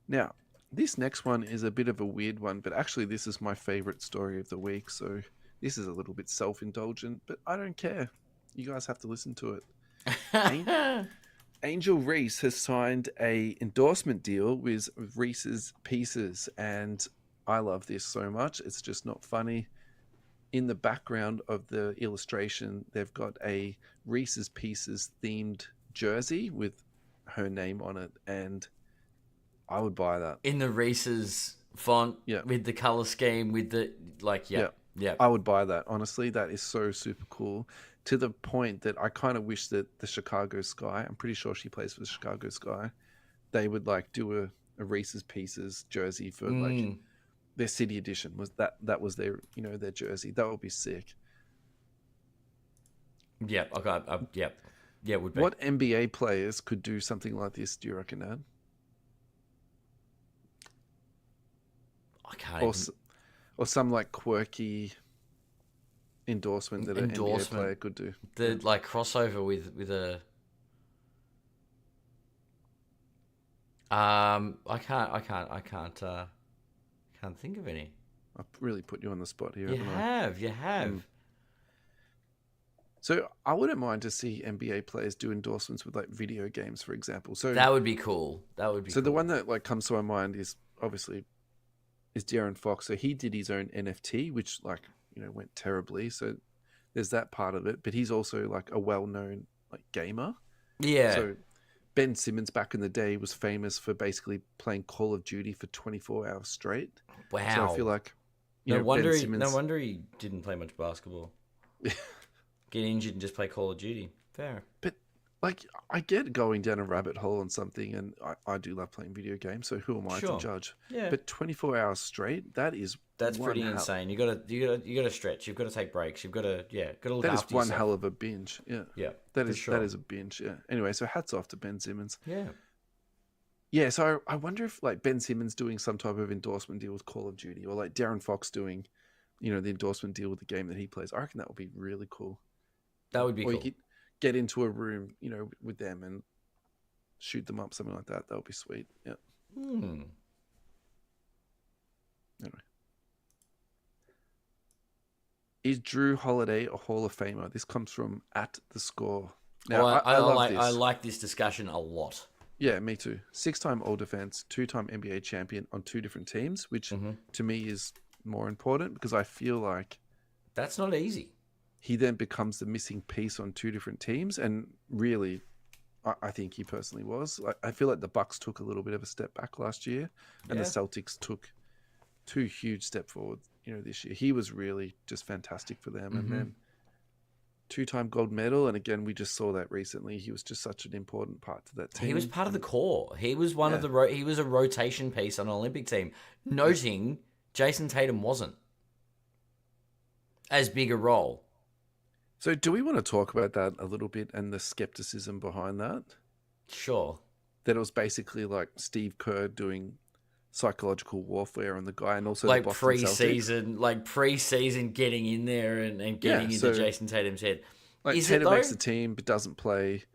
Now, this next one is a bit of a weird one, but actually this is my favorite story of the week, so this is a little bit self-indulgent, but I don't care. You guys have to listen to it. Angel Reese has signed a endorsement deal with Reese's Pieces, and I love this so much. It's just not funny. In the background of the illustration, they've got a Reese's Pieces themed jersey with her name on it, and I would buy that. In the Reese's font, with the color scheme, with the, yeah. I would buy that. Honestly, that is so super cool. To the point that I kind of wish that the Chicago Sky, I'm pretty sure she plays for the Chicago Sky, they would do a Reese's Pieces jersey for their city edition. That was their their jersey. That would be sick. Yeah, okay, yeah, it would be. What NBA players could do something like this? Do you reckon, Ad? I can't. Or some quirky endorsement that an NBA player could do. The crossover with a. I can't think of any. I've really put you on the spot here. You have. So I wouldn't mind to see NBA players do endorsements with video games, for example. So that would be cool. So the one that comes to my mind is obviously De'Aaron Fox. So he did his own NFT, which went terribly. So there's that part of it, but he's also like a well-known like gamer. Yeah. So Ben Simmons back in the day was famous for basically playing Call of Duty for 24 hours straight. Wow. So I feel like no wonder he didn't play much basketball. Get injured and just play Call of Duty. Fair. But like, I get going down a rabbit hole on something, and I do love playing video games. So who am I to judge? Yeah. But 24 hours straight, that's pretty insane. You gotta stretch. You've got to take breaks. You've got to look after yourself. That is one hell of a binge. Yeah. Yeah. That is a binge. Yeah. Anyway, so hats off to Ben Simmons. Yeah. Yeah. So I wonder if like Ben Simmons doing some type of endorsement deal with Call of Duty, or like Darren Fox doing, the endorsement deal with the game that he plays. I reckon that would be really cool. That would be cool. You could get into a room, with them and shoot them up, something like that. That would be sweet. Yeah. Anyway. Is Drew Holiday a Hall of Famer? This comes from @thescore. Now, I like this discussion a lot. Yeah, me too. 6-time All-Defense, 2-time NBA champion on 2 different teams, which to me is more important because I feel like that's not easy. He then becomes the missing piece on 2 different teams, and really, I think he personally was. I feel like the Bucks took a little bit of a step back last year, and the Celtics took 2 huge step forward. This year he was really just fantastic for them, and then 2-time gold medal. And again, we just saw that recently. He was just such an important part to that team. He was part of the core. He was one of the. He was a rotation piece on an Olympic team. Noting Jason Tatum wasn't as big a role. So do we want to talk about that a little bit and the skepticism behind that? Sure. That it was basically like Steve Kerr doing psychological warfare on the guy, and also like the Boston pre-season getting in there and getting into Jason Tatum's head. Like Tatum makes the team but doesn't play.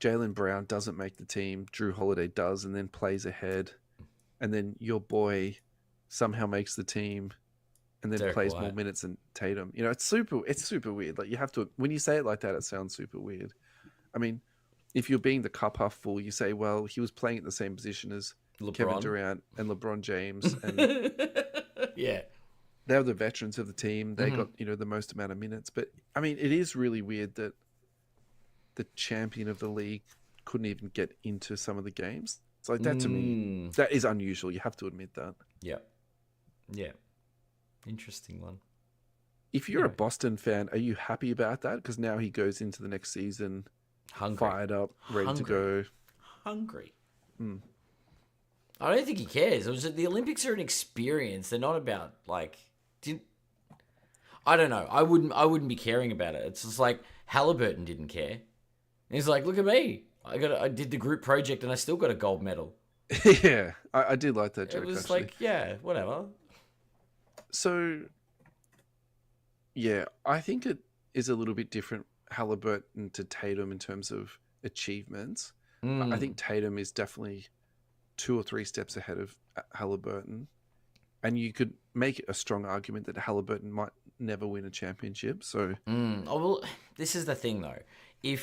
Jaylen Brown doesn't make the team. Drew Holiday does and then plays ahead. And then your boy somehow makes the team and then plays more minutes than Tatum. It's super weird. Like, you have to, when you say it like that, it sounds super weird. I mean, if you're being the cup half full, you say, well, he was playing at the same position as Kevin Durant and LeBron James, and they're the veterans of the team. They got the most amount of minutes. But I mean, it is really weird that the champion of the league couldn't even get into some of the games. It's like that to me, that is unusual. You have to admit that. Yeah. Interesting one. If you're a Boston fan, are you happy about that? Because now he goes into the next season fired up, ready to go. Hungry. I don't think he cares. The Olympics are an experience. They're not about I don't know. I wouldn't be caring about it. It's just like Halliburton didn't care. He's like, look at me. I did the group project and I still got a gold medal. Yeah, I did like that joke. It was actually. like, yeah, whatever. So, yeah, I think it is a little bit different, Halliburton to Tatum, in terms of achievements. I think Tatum is definitely 2 or 3 steps ahead of Halliburton. And you could make a strong argument that Halliburton might never win a championship. So, this is the thing, though. Do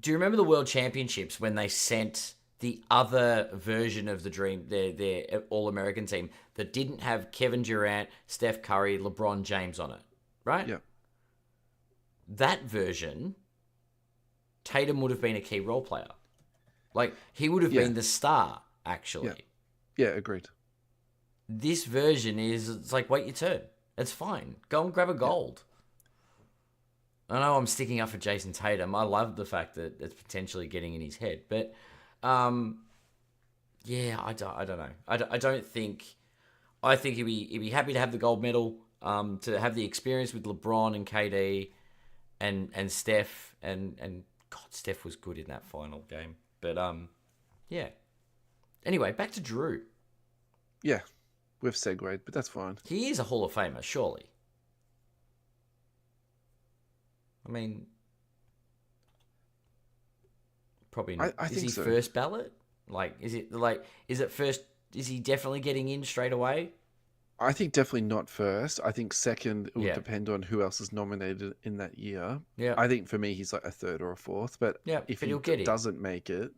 you remember the World Championships when they sent the other version of the Dream, their All-American team, that didn't have Kevin Durant, Steph Curry, LeBron James on it, right? Yeah. That version, Tatum would have been a key role player. Like, he would have been the star, actually. Yeah, agreed. This version it's like, wait your turn. It's fine. Go and grab a gold. I know I'm sticking up for Jason Tatum. I love the fact that it's potentially getting in his head. But, I don't know. I don't think... I think he'd be happy to have the gold medal, to have the experience with LeBron and KD and Steph. And God, Steph was good in that final game. But, yeah. Anyway, back to Drew. Yeah, we've segued, but that's fine. He is a Hall of Famer, surely. I mean, probably not. I think so. First ballot? Is it first? Is he definitely getting in straight away? I think definitely not first. I think second, it would depend on who else is nominated in that year. Yeah. I think for me, he's like a third or a fourth. But if he doesn't make it,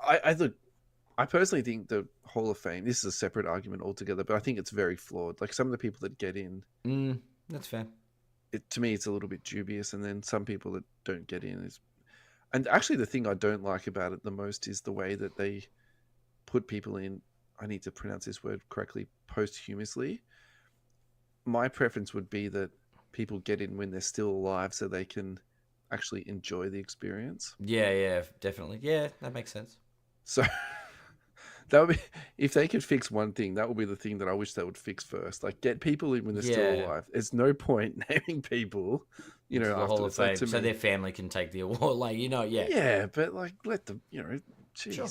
I personally think the Hall of Fame, this is a separate argument altogether, but I think it's very flawed. Like, some of the people that get in... that's fair. to me, it's a little bit dubious. And then some people that don't get in is, and actually the thing I don't like about it the most is the way that they put people in. I need to pronounce this word correctly, posthumously. My preference would be that people get in when they're still alive so they can actually enjoy the experience. Yeah, definitely. Yeah, that makes sense. So that would be, if they could fix one thing, that would be the thing that I wish they would fix first. Like, get people in when they're still alive. There's no point naming people, to the Hall of Fame, so their family can take the award. Like, yeah. Yeah, but like, let them, geez, sure.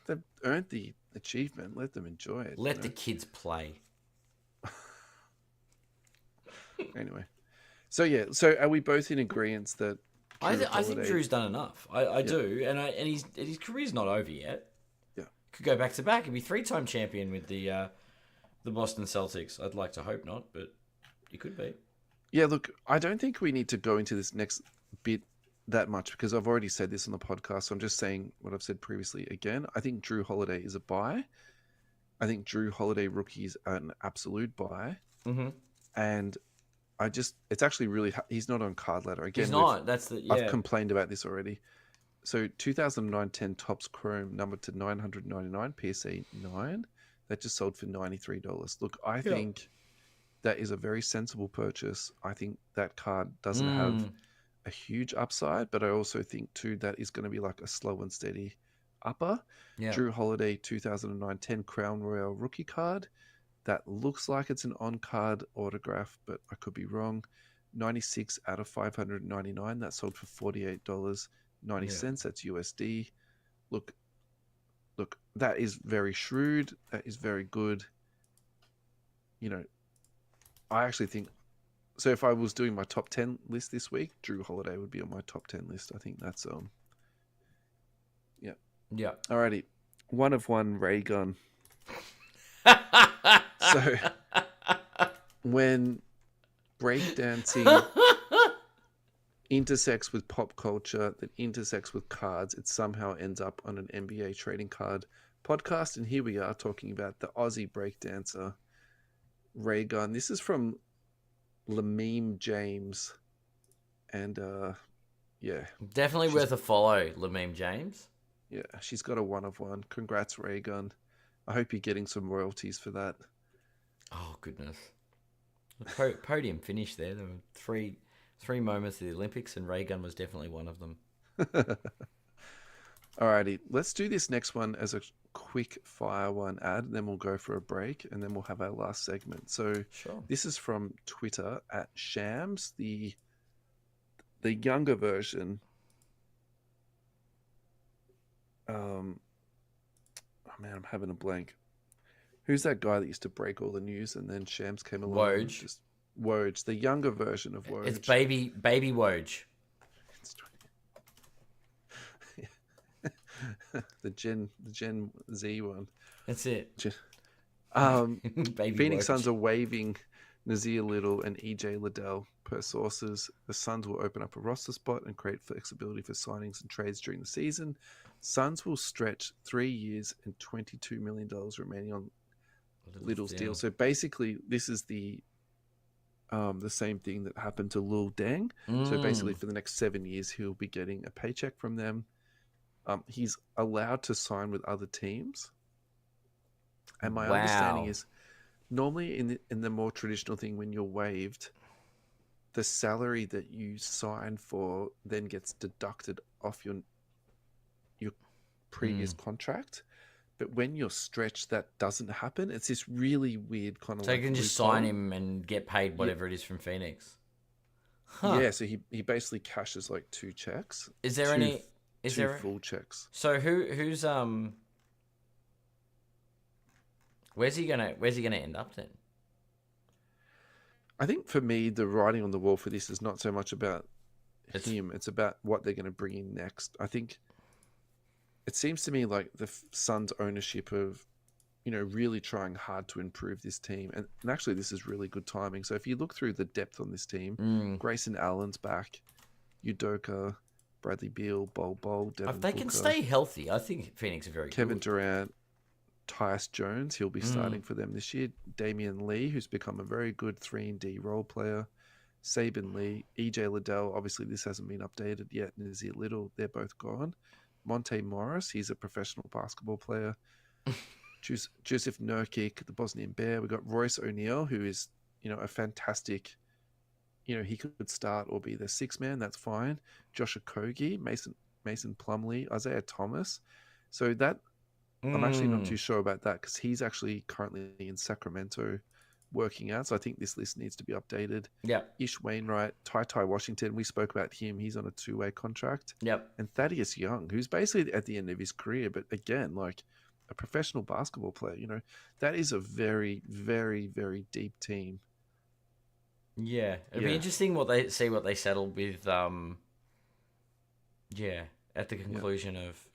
they've earned the achievement. Let them enjoy it. Let the kids play. Anyway, so are we both in agreement that I think Drew's done enough. I do, and his career's not over yet. Yeah, could go back to back. He'd be 3-time champion with the Boston Celtics. I'd like to hope not, but he could be. Yeah, look, I don't think we need to go into this next bit that much because I've already said this on the podcast. So I'm just saying what I've said previously again. I think Drew Holiday is a buy. I think Drew Holiday rookies are an absolute buy. Mm-hmm. And it's actually really, he's not on card ladder. Again, he's not. I've complained about this already. So 2009-10 Topps Chrome numbered to 999 PSA 9. That just sold for $93. Look, I think that is a very sensible purchase. I think that card doesn't have a huge upside, but I also think too that is going to be like a slow and steady upper. Yeah. Drew Holiday 2009-10 Crown Royale rookie card. That looks like it's an on-card autograph, but I could be wrong. 96 out of 599. That sold for $48.90. That's USD. Look, that is very shrewd. That is very good. I actually think... So if I was doing my top 10 list this week, Drew Holiday would be on my top 10 list. I think that's... Yeah. Yeah. Alrighty. 1 of 1 ray gun. So, when breakdancing intersects with pop culture, that intersects with cards, it somehow ends up on an NBA trading card podcast. And here we are talking about the Aussie breakdancer, Ray Gun. This is from Lameme James. And, definitely worth a follow, Lameme James. Yeah, she's got a 1 of 1. Congrats, Ray Gun. I hope you're getting some royalties for that. Oh, goodness. The podium finish there. There were three moments of the Olympics, and Ray Gun was definitely one of them. Alrighty, let's do this next one as a quick fire one ad, then we'll go for a break, and then we'll have our last segment. So This is from Twitter at Shams, the younger version. Oh man, I'm having a blank. Who's that guy that used to break all the news and then Shams came along? Woj. Woj, the younger version of Woj. It's baby Woj. the Gen Z one. That's it. Phoenix Woj. Suns are waiving Nazir Little and EJ Liddell. Per sources, the Suns will open up a roster spot and create flexibility for signings and trades during the season. Suns will stretch 3 years and $22 million remaining on Little's deal. So basically, this is the same thing that happened to Lil Deng. So basically, for the next 7 years, he'll be getting a paycheck from them. He's allowed to sign with other teams. And my understanding is, normally in the more traditional thing, when you're waived, the salary that you sign for then gets deducted off your previous contract. But when you're stretched, that doesn't happen. It's this really weird kind of... So you can just sign him and get paid whatever it is from Phoenix. Huh. Yeah, so he basically cashes like 2 checks. Is there two full checks? So who's where's he gonna end up then? I think for me, the writing on the wall for this is not so much about him. It's about what they're going to bring in next. I think it seems to me like the Suns' ownership of, really trying hard to improve this team. And actually, this is really good timing. So if you look through the depth on this team, Grayson Allen's back, Udoka, Bradley Beal, Bol, Devin If they can stay healthy, I think Phoenix are very Kevin good. Durant, Tyus Jones, he'll be starting for them this year. Damian Lee, who's become a very good 3-and-D role player. Saban Lee, EJ Liddell. Obviously, this hasn't been updated yet. Nazir Little, they're both gone. Monte Morris, he's a professional basketball player. Joseph Nurkic, the Bosnian Bear. We've got Royce O'Neal, who is, a fantastic, he could start or be the sixth man. That's fine. Josh Okogie, Mason Plumlee, Isaiah Thomas. So that, I'm actually not too sure about that because he's actually currently in Sacramento working out. So I think this list needs to be updated. Yep. Ish Wainwright, Ty Washington. We spoke about him. He's on a 2-way contract. Yep. And Thaddeus Young, who's basically at the end of his career, but again, like a professional basketball player, that is a very, very, very deep team. Yeah. It'd be interesting what they settle with, at the conclusion of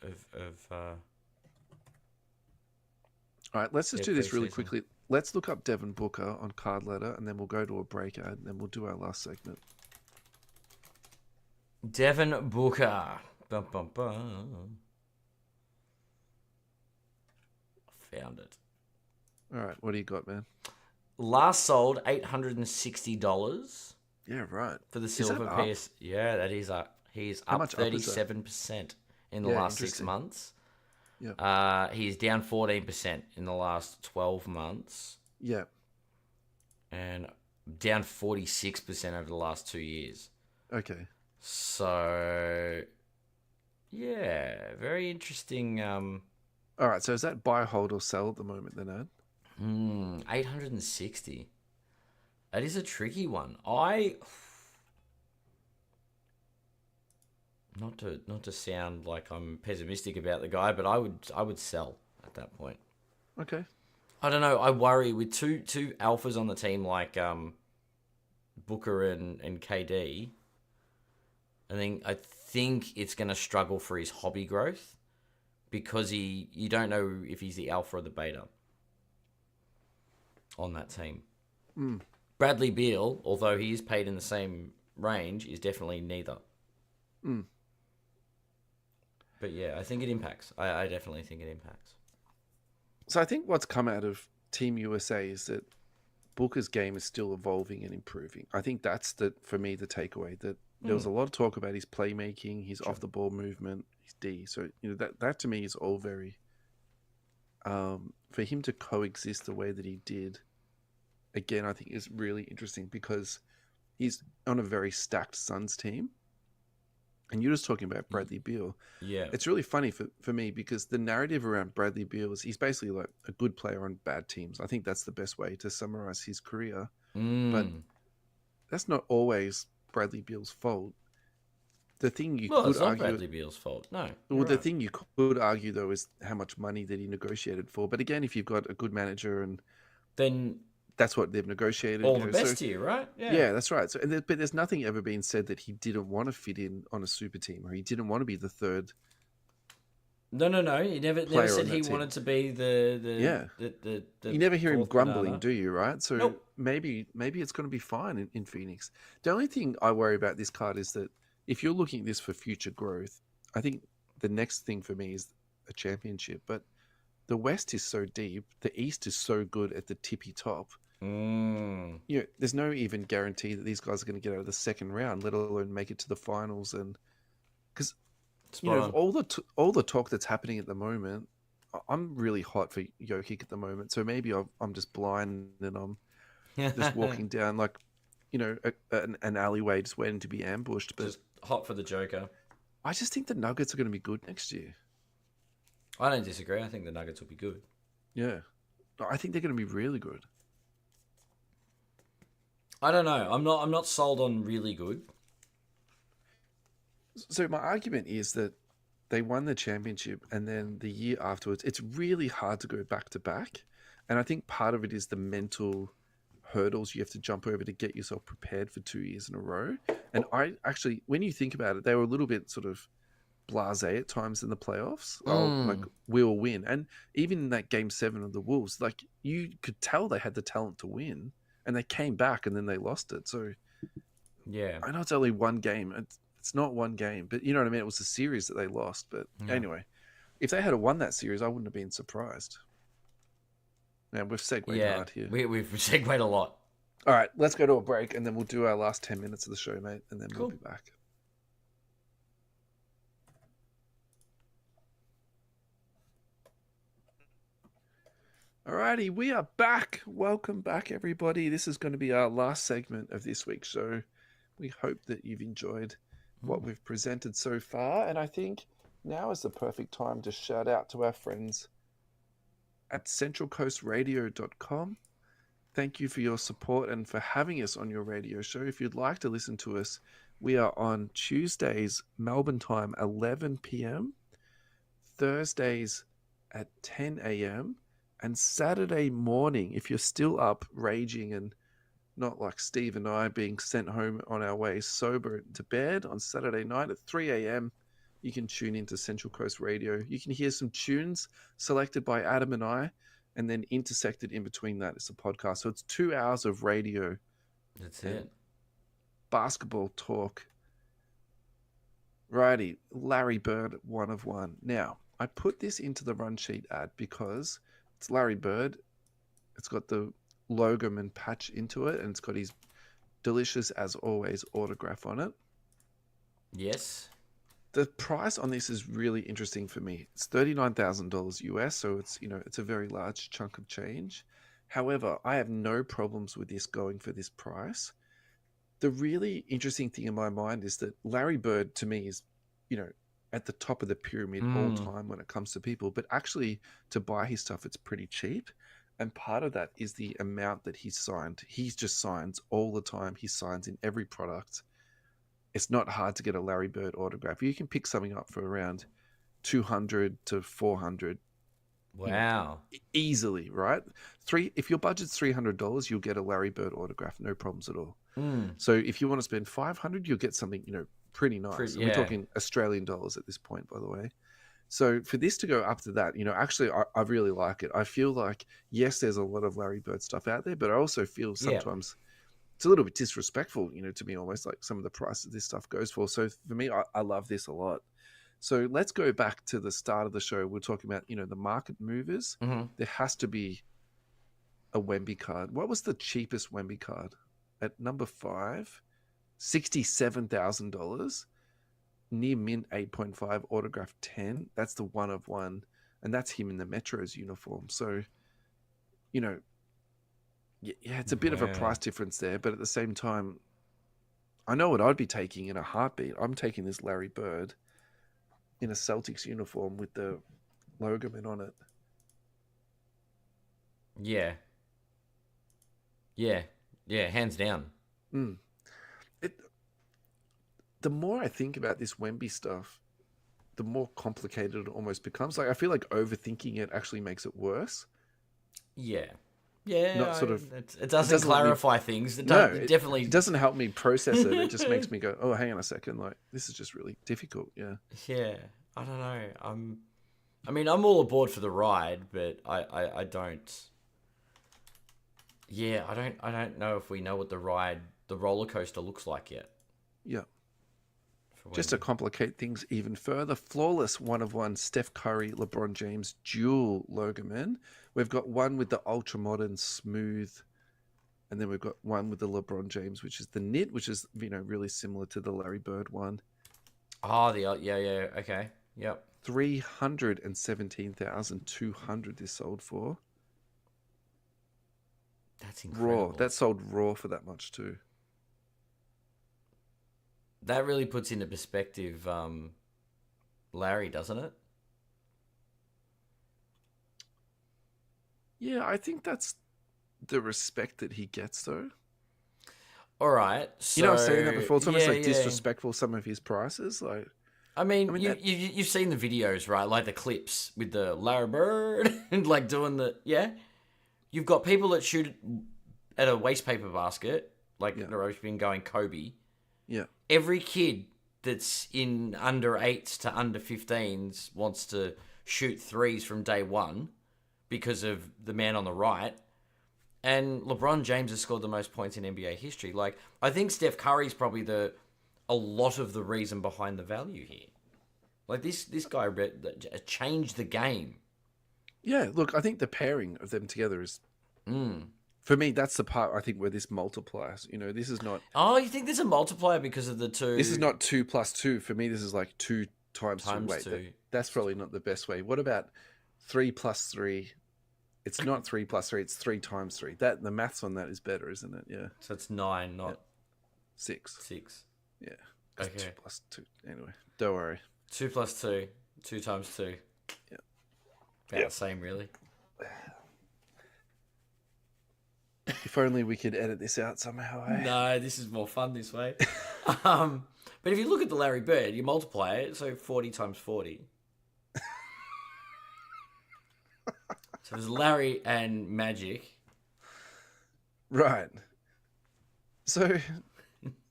all right, let's just do this really quickly. Let's look up Devin Booker on Card Ladder, and then we'll go to a break ad, and then we'll do our last segment. Devin Booker. Bum, bum, bum. Found it. All right, what do you got, man? Last sold $860. Yeah, right. For the silver piece. Yeah, that is up. He's up 37% in the last 6 months. Yeah. He's down 14% in the last 12 months. Yeah. And down 46% over the last 2 years. Okay. So, yeah, very interesting. All right, so is that buy, hold, or sell at the moment then, Ad? 860. That is a tricky one. Not to sound like I'm pessimistic about the guy, but I would sell at that point. Okay. I don't know. I worry with two alphas on the team like Booker and KD. I think it's going to struggle for his hobby growth because you don't know if he's the alpha or the beta on that team. Bradley Beal, although he is paid in the same range, is definitely neither. But yeah, I think it impacts. I definitely think it impacts. So I think what's come out of Team USA is that Booker's game is still evolving and improving. I think that's for me the takeaway, that there was a lot of talk about his playmaking, his off the ball movement, his D. So that to me is all very for him to coexist the way that he did. Again, I think is really interesting because he's on a very stacked Suns team. And you're just talking about Bradley Beal. Yeah. It's really funny for me because the narrative around Bradley Beal is he's basically like a good player on bad teams. I think that's the best way to summarize his career. But that's not always Bradley Beal's fault. The thing you could it's not argue, Bradley Beal's fault. No. Well, the thing you could argue though is how much money that he negotiated for. But again, if you've got a good manager and then that's what they've negotiated. All the best to you, right? Yeah, that's right. So, but there's nothing ever been said that he didn't want to fit in on a super team or he didn't want to be the third. No. He never said he wanted to be the you never hear him grumbling, banana. do you? Right. So nope. maybe it's going to be fine in Phoenix. The only thing I worry about this card is that if you're looking at this for future growth, I think the next thing for me is a championship. But the West is so deep, the East is so good at the tippy top. There's no even guarantee that these guys are going to get out of the second round, let alone make it to the finals. And because all the talk that's happening at the moment, I'm really hot for Jokic at the moment. So maybe I'm just blind and I'm just walking down like an alleyway, just waiting to be ambushed. But just hot for the Joker. I just think the Nuggets are going to be good next year. I don't disagree. I think the Nuggets will be good. Yeah, I think they're going to be really good. I don't know. I'm not sold on really good. So my argument is that they won the championship and then the year afterwards, it's really hard to go back to back. And I think part of it is the mental hurdles you have to jump over to get yourself prepared for 2 years in a row. And I actually, when you think about it, they were a little bit sort of blasé at times in the playoffs. Like, we'll win. And even in that game 7 of the Wolves, like you could tell they had the talent to win. And they came back and then they lost it. So, yeah, I know it's only one game. It's not one game, but you know what I mean? It was a series that they lost. But anyway, if they had won that series, I wouldn't have been surprised. Man, we've segued hard here. We've segued a lot. All right, let's go to a break, and then we'll do our last 10 minutes of the show, mate, and then Cool. we'll be back. Alrighty, we are back. Welcome back, everybody. This is going to be our last segment of this week's show. We hope that you've enjoyed what we've presented so far, and I think now is the perfect time to shout out to our friends at centralcoastradio.com. Thank you for your support and for having us on your radio show. If you'd like to listen to us, we are on Tuesdays, Melbourne time, 11 p.m., Thursdays at 10 a.m., and Saturday morning, if you're still up raging and not like Steve and I being sent home on our way sober to bed on Saturday night at 3 a.m., you can tune into Central Coast Radio. You can hear some tunes selected by Adam and I, and then intersected in between that is a podcast. So it's 2 hours of radio. That's it. Basketball talk. Righty, Larry Bird, 1 of 1. Now, I put this into the run sheet ad because it's Larry Bird. It's got the Logoman patch into it, and it's got his delicious, as always, autograph on it. Yes. The price on this is really interesting for me. It's $39,000 US, so it's a very large chunk of change. However, I have no problems with this going for this price. The really interesting thing in my mind is that Larry Bird, to me, is, at the top of the pyramid all time when it comes to people. But actually, to buy his stuff, it's pretty cheap. And part of that is the amount that he's signed. He just signs all the time. He signs in every product. It's not hard to get a Larry Bird autograph. You can pick something up for around $200 to $400. Wow. Easily, right? If your budget's $300, you'll get a Larry Bird autograph, no problems at all. So if you want to spend $500, you'll get something, pretty nice. We're talking Australian dollars at this point, by the way. So for this to go up to that, actually, I really like it. I feel like, yes, there's a lot of Larry Bird stuff out there, but I also feel sometimes it's a little bit disrespectful, to me, almost like some of the prices this stuff goes for. So for me, I love this a lot. So let's go back to the start of the show. We're talking about, the market movers. There has to be a Wemby card. What was the cheapest Wemby card? At number 5, $67,000. Near mint 8.5, autograph 10. That's the 1 of 1. And that's him in the Metros uniform. So, it's a bit of a price difference there. But at the same time, I know what I'd be taking in a heartbeat. I'm taking this Larry Bird in a Celtics uniform with the Logoman on it. Yeah. Yeah. Yeah, hands down. The more I think about this Wemby stuff, the more complicated it almost becomes. Like, I feel like overthinking it actually makes it worse. Yeah. Yeah. Not sort of. It doesn't clarify things. It definitely. It doesn't help me process it. It just makes me go, oh, hang on a second. Like, this is just really difficult. Yeah. Yeah. I don't know. I'm all aboard for the ride, but I don't. Yeah, I don't know if we know what the roller coaster looks like yet. Yeah. Just to complicate things even further, flawless 1 of 1 Steph Curry, LeBron James dual Logoman. We've got one with the ultra modern smooth, and then we've got one with the LeBron James, which is the knit, which is really similar to the Larry Bird one. Oh, okay, yep. 317,200 this sold for. That's incredible. Raw. That sold raw for that much too. That really puts into perspective Larry, doesn't it? Yeah, I think that's the respect that he gets, though. All right. So, I was saying that before. It's almost disrespectful, some of his prices. Like, you've seen the videos, right? Like the clips with the Larry Bird and like doing the... Yeah? You've got people that shoot at a waste paper basket, like Naroshbin going Kobe. Yeah. Every kid that's in under 8s to under 15s wants to shoot threes from day one because of the man on the right. And LeBron James has scored the most points in NBA history. Like, I think Steph Curry's probably a lot of the reason behind the value here. Like, this guy changed the game. Yeah, look, I think the pairing of them together is For me, that's the part I think where this multiplies. This is not. Oh, you think there's a multiplier because of the two? This is not 2 plus 2. For me, this is like 2 times 2. times Wait, two. that's probably not the best way. What about 3 plus 3? It's not 3 plus 3. It's 3 times 3. That the maths on that is better, isn't it? Yeah. So it's 9, not 6. 6. Yeah. Okay. 2 plus 2. Anyway, don't worry. 2 plus 2. 2 times 2. Yeah. About the same, really. If only we could edit this out somehow. Eh? No, this is more fun this way. But if you look at the Larry Bird, you multiply it, so 40 times 40. So there's Larry and Magic. Right. So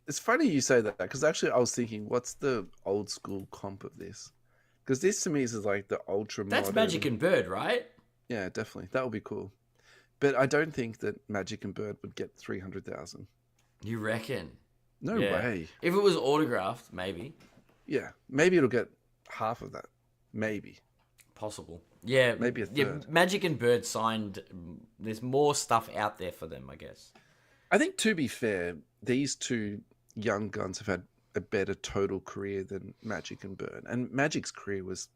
it's funny you say that, because actually I was thinking, what's the old school comp of this? Because this to me is like the ultra modern. That's Magic and Bird, right? Yeah, definitely. That would be cool. But I don't think that Magic and Bird would get 300,000. You reckon? No way. If it was autographed, maybe. Yeah, maybe it'll get half of that. Maybe. Possible. Yeah, maybe a third. Yeah, Magic and Bird signed. There's more stuff out there for them, I guess. I think, to be fair, these two young guns have had a better total career than Magic and Bird. And Magic's career was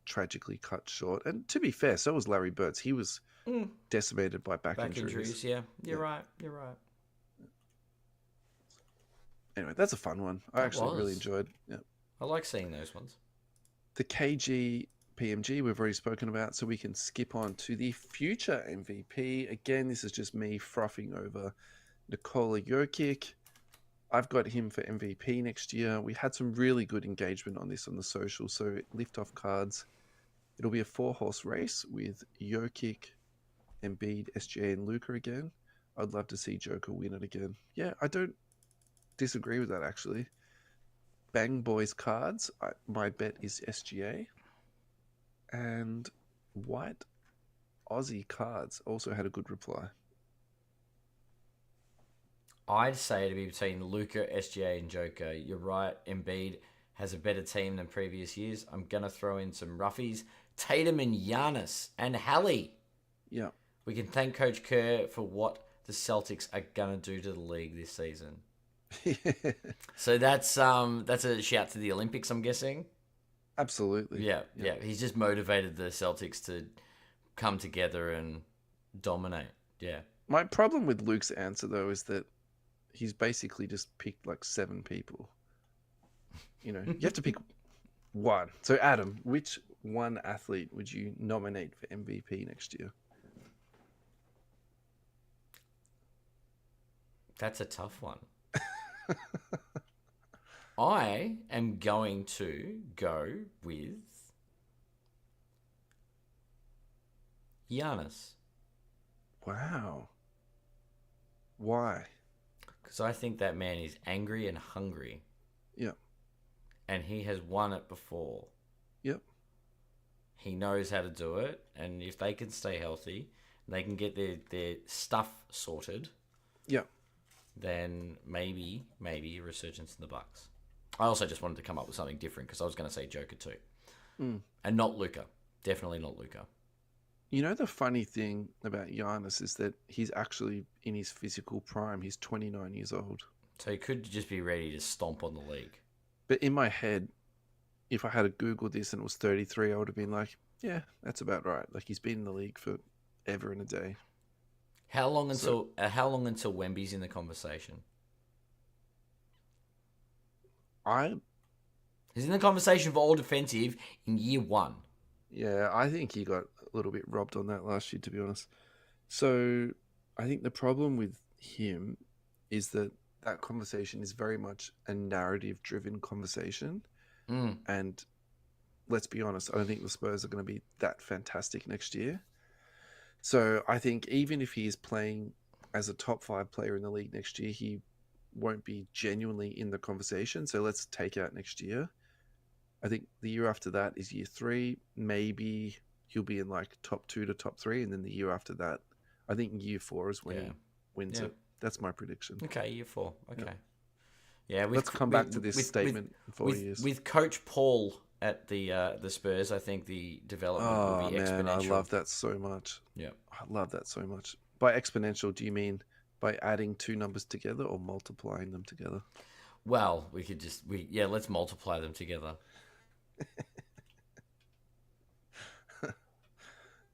tragically cut short. And to be fair, so was Larry Bird's. He was decimated by back injuries. Yeah, you're right. You're right. Anyway, that's a fun one. I actually really enjoyed. Yeah, I like seeing those ones. The KG PMG we've already spoken about, so we can skip on to the future MVP. Again, this is just me frothing over Nikola Jokic. I've got him for MVP next year. We had some really good engagement on this on the social, so lift-off cards. It'll be a 4-horse race with Jokic, Embiid, SGA, and Luka again. I'd love to see Joker win it again. Yeah, I don't disagree with that, actually. Bang Boys cards, my bet is SGA. And White Aussie cards also had a good reply. I'd say it'd be between Luka, SGA, and Joker. You're right, Embiid has a better team than previous years. I'm going to throw in some roughies. Tatum and Giannis and Hallie. Yeah. We can thank Coach Kerr for what the Celtics are going to do to the league this season. So that's a shout to the Olympics, I'm guessing. Absolutely. Yeah. He's just motivated the Celtics to come together and dominate. Yeah. My problem with Luke's answer, though, is that he's basically just picked like 7 people. You have to pick one. So, Adam, which one athlete would you nominate for MVP next year? That's a tough one. I am going to go with Giannis. Wow. Why? Because I think that man is angry and hungry. Yep. And he has won it before. Yep. He knows how to do it. And if they can stay healthy, they can get their stuff sorted. Yep. Then maybe a resurgence in the Bucks. I also just wanted to come up with something different because I was going to say Joker too. And not Luka. Definitely not Luka. The funny thing about Giannis is that he's actually in his physical prime. He's 29 years old. So he could just be ready to stomp on the league. But in my head, if I had to Google this and it was 33, I would have been like, yeah, that's about right. Like, he's been in the league for ever and a day. How long until Wemby's in the conversation? He's in the conversation for all defensive in year 1. Yeah, I think he got a little bit robbed on that last year, to be honest. So I think the problem with him is that conversation is very much a narrative-driven conversation. And let's be honest, I don't think the Spurs are going to be that fantastic next year. So I think even if he is playing as a top 5 player in the league next year, he won't be genuinely in the conversation. So let's take out next year. I think the year after that is year 3. Maybe he'll be in like top 2 to top 3. And then the year after that, I think year 4 is when he wins it. That's my prediction. Okay, year 4. Okay. Yeah, let's come back to this statement in 4 years. With Coach Paul at the Spurs, I think the development will be exponential. I love that so much. Yeah. I love that so much. By exponential, do you mean by adding two numbers together or multiplying them together? Well, let's multiply them together.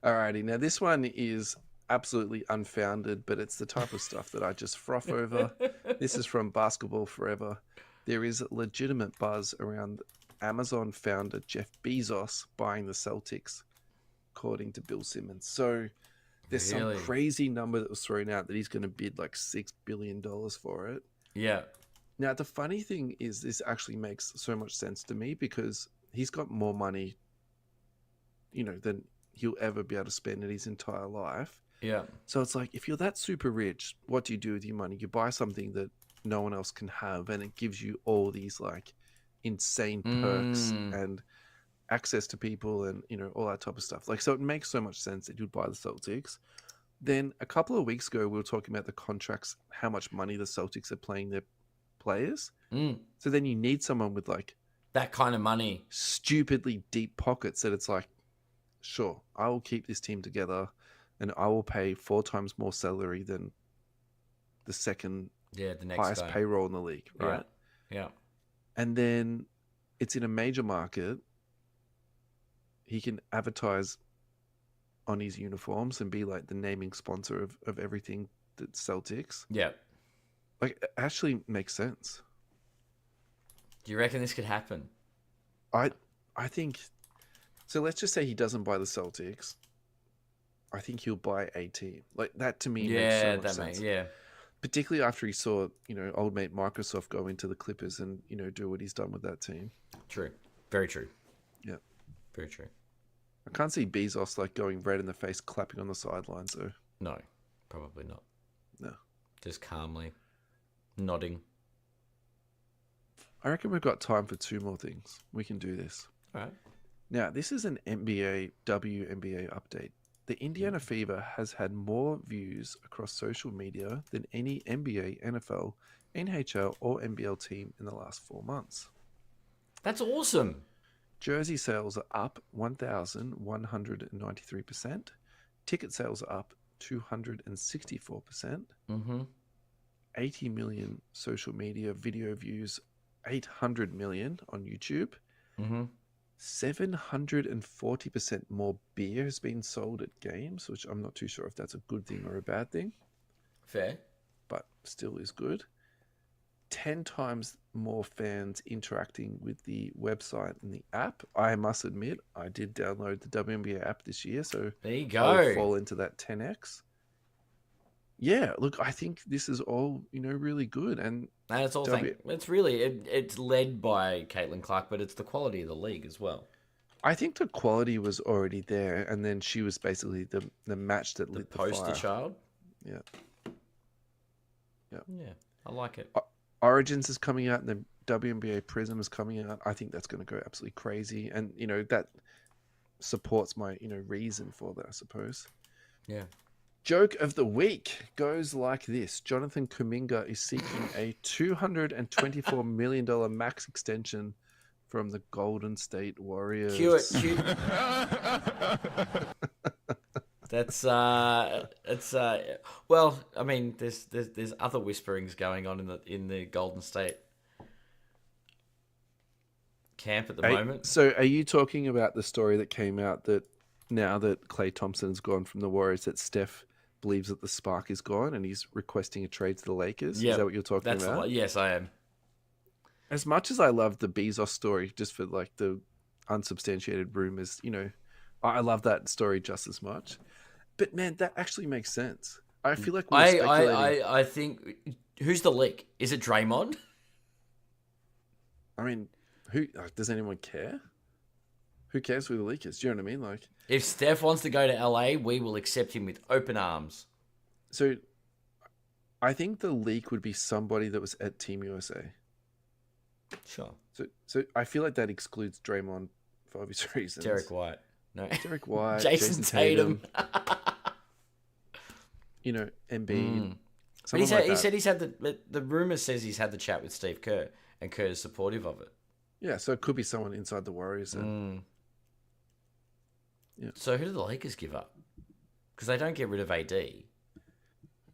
Alrighty, now this one is absolutely unfounded, but it's the type of stuff that I just froth over. This is from Basketball Forever. There is legitimate buzz around Amazon founder Jeff Bezos buying the Celtics, according to Bill Simmons. So there's some crazy number that was thrown out that he's going to bid like $6 billion for it. Yeah. Now, the funny thing is this actually makes so much sense to me because he's got more money, than he'll ever be able to spend in his entire life. Yeah. So it's like, if you're that super rich, what do you do with your money? You buy something that no one else can have, and it gives you all these like insane perks and access to people and, all that type of stuff. Like, so it makes so much sense that you'd buy the Celtics. Then a couple of weeks ago, we were talking about the contracts, how much money the Celtics are paying their players. So then you need someone with like that kind of money, stupidly deep pockets that it's like, sure, I will keep this team together and I will pay 4 times more salary than the second the next highest guy. payroll in the league, right? Yeah. And then it's in a major market. He can advertise on his uniforms and be like the naming sponsor of everything that's Celtics. Yeah. Like, it actually makes sense. Do you reckon this could happen? I think... So let's just say he doesn't buy the Celtics. I think he'll buy a team. Like, that to me makes so much sense. Yeah. Particularly after he saw, old mate Microsoft go into the Clippers and, do what he's done with that team. True. Very true. Yeah. Very true. I can't see Bezos, like, going red in the face, clapping on the sidelines, though. No, probably not. No. Just calmly nodding. I reckon we've got time for 2 more things. We can do this. All right. Now, this is an WNBA update. The Indiana Fever has had more views across social media than any NBA, NFL, NHL, or NBL team in the last 4 months. That's awesome. Jersey sales are up 1,193%. Ticket sales are up 264%. 80 million social media video views, 800 million on YouTube. 740% more beer has been sold at games, which I'm not too sure if that's a good thing or a bad thing. Fair. But still is good. 10 times more fans interacting with the website and the app. I must admit, I did download the WNBA app this year, so there you go. I'll fall into that 10x. Yeah, look, I think this is all, really good. And it's all it's really, it's led by Caitlin Clark, but it's the quality of the league as well. I think the quality was already there, and then she was basically the match that lit the poster fire. child. Yeah. Yeah, I like it. Origins is coming out, and the WNBA Prism is coming out. I think that's going to go absolutely crazy, and that supports my reason for that, I suppose. Yeah. Joke of the week goes like this. Jonathan Kuminga is seeking a $224 million max extension from the Golden State Warriors. Cue it. That's well, I mean, there's other whisperings going on in the Golden State camp at the moment. So are you talking about the story that came out that now that Klay Thompson's gone from the Warriors, that Steph believes that the spark is gone and he's requesting a trade to the Lakers? Yep. Is that what you're talking about? Yes, I am. As much as I love the Bezos story, just for like the unsubstantiated rumors, I love that story just as much. But man, that actually makes sense. I feel like we're speculating. I think, who's the leak? Is it Draymond? I mean, does anyone care? Who cares who the leak is? Do you know what I mean? Like, if Steph wants to go to LA, we will accept him with open arms. So, I think the leak would be somebody that was at Team USA. Sure. So I feel like that excludes Draymond for obvious reasons. Derek White. No. Derek White. Jason Tatum. Embiid. But he said he's had the rumor says he's had the chat with Steve Kerr, and Kerr is supportive of it. Yeah, so it could be someone inside the Warriors then. Yeah. So who do the Lakers give up? Because they don't get rid of AD.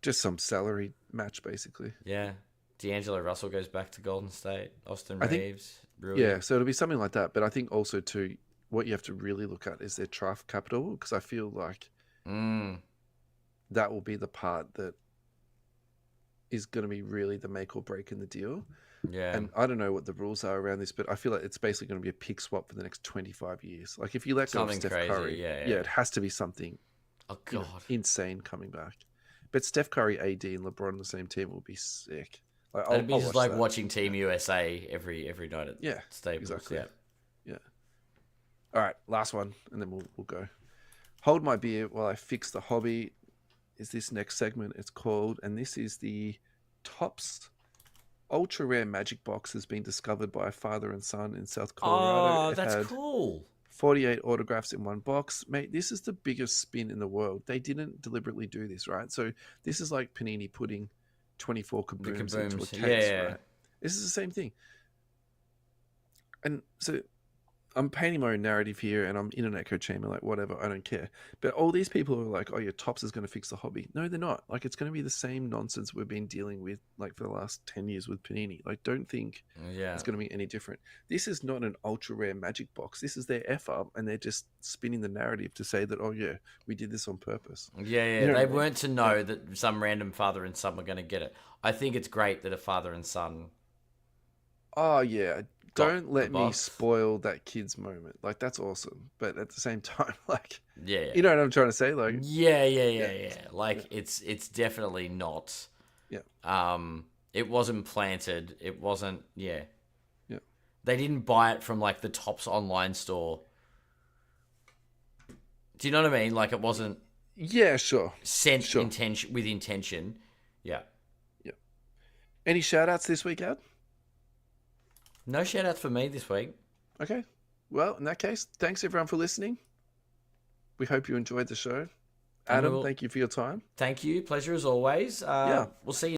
Just some salary match, basically. Yeah. D'Angelo Russell goes back to Golden State. Austin I think, Reeves. Brilliant. yeah, so it'll be something like that. But I think also, too, what you have to really look at is their draft capital, because I feel like that will be the part that is going to be really the make or break in the deal. Yeah. And I don't know what the rules are around this, but I feel like it's basically going to be a pick swap for the next 25 years. Like, if you let go of Steph crazy. Curry, yeah, it has to be something insane coming back. But Steph Curry, AD, and LeBron on the same team will be sick. Like, It'd be just like watching Team USA every night at Staples. Exactly. Yeah. All right, last one, and then we'll go. Hold my beer while I fix the hobby is this next segment. It's called, and this is the Topps ultra rare magic box has been discovered by a father and son in South Colorado. Oh, that's cool. 48 autographs in one box. Mate, this is the biggest spin in the world. They didn't deliberately do this, right? So this is like Panini putting 24 kabooms into a case, right? This is the same thing. And so I'm painting my own narrative here, and I'm in an echo chamber, like, whatever, I don't care. But all these people are like, oh, yeah, Topps is going to fix the hobby. No, they're not. Like, it's going to be the same nonsense we've been dealing with, like, for the last 10 years with Panini. Like, don't think it's going to be any different. This is not an ultra-rare magic box. This is their F-up, and they're just spinning the narrative to say that, oh, yeah, we did this on purpose. Yeah. You know they weren't to know that some random father and son were going to get it. I think it's great that a father and son... Oh, yeah. Don't let me spoil that kid's moment. Like, that's awesome. But at the same time, like, you know what I'm trying to say? Like, yeah. Like, it's definitely not. Yeah. It wasn't planted. It wasn't. Yeah. Yeah. They didn't buy it from like the Topps online store. Do you know what I mean? Like, it wasn't. Yeah, sure. Sent with intention. Yeah. Yeah. Any shout outs this week, Ad? No shout-outs for me this week. Okay. Well, in that case, thanks everyone for listening. We hope you enjoyed the show. Adam, thank you for your time. Thank you. Pleasure as always. We'll see you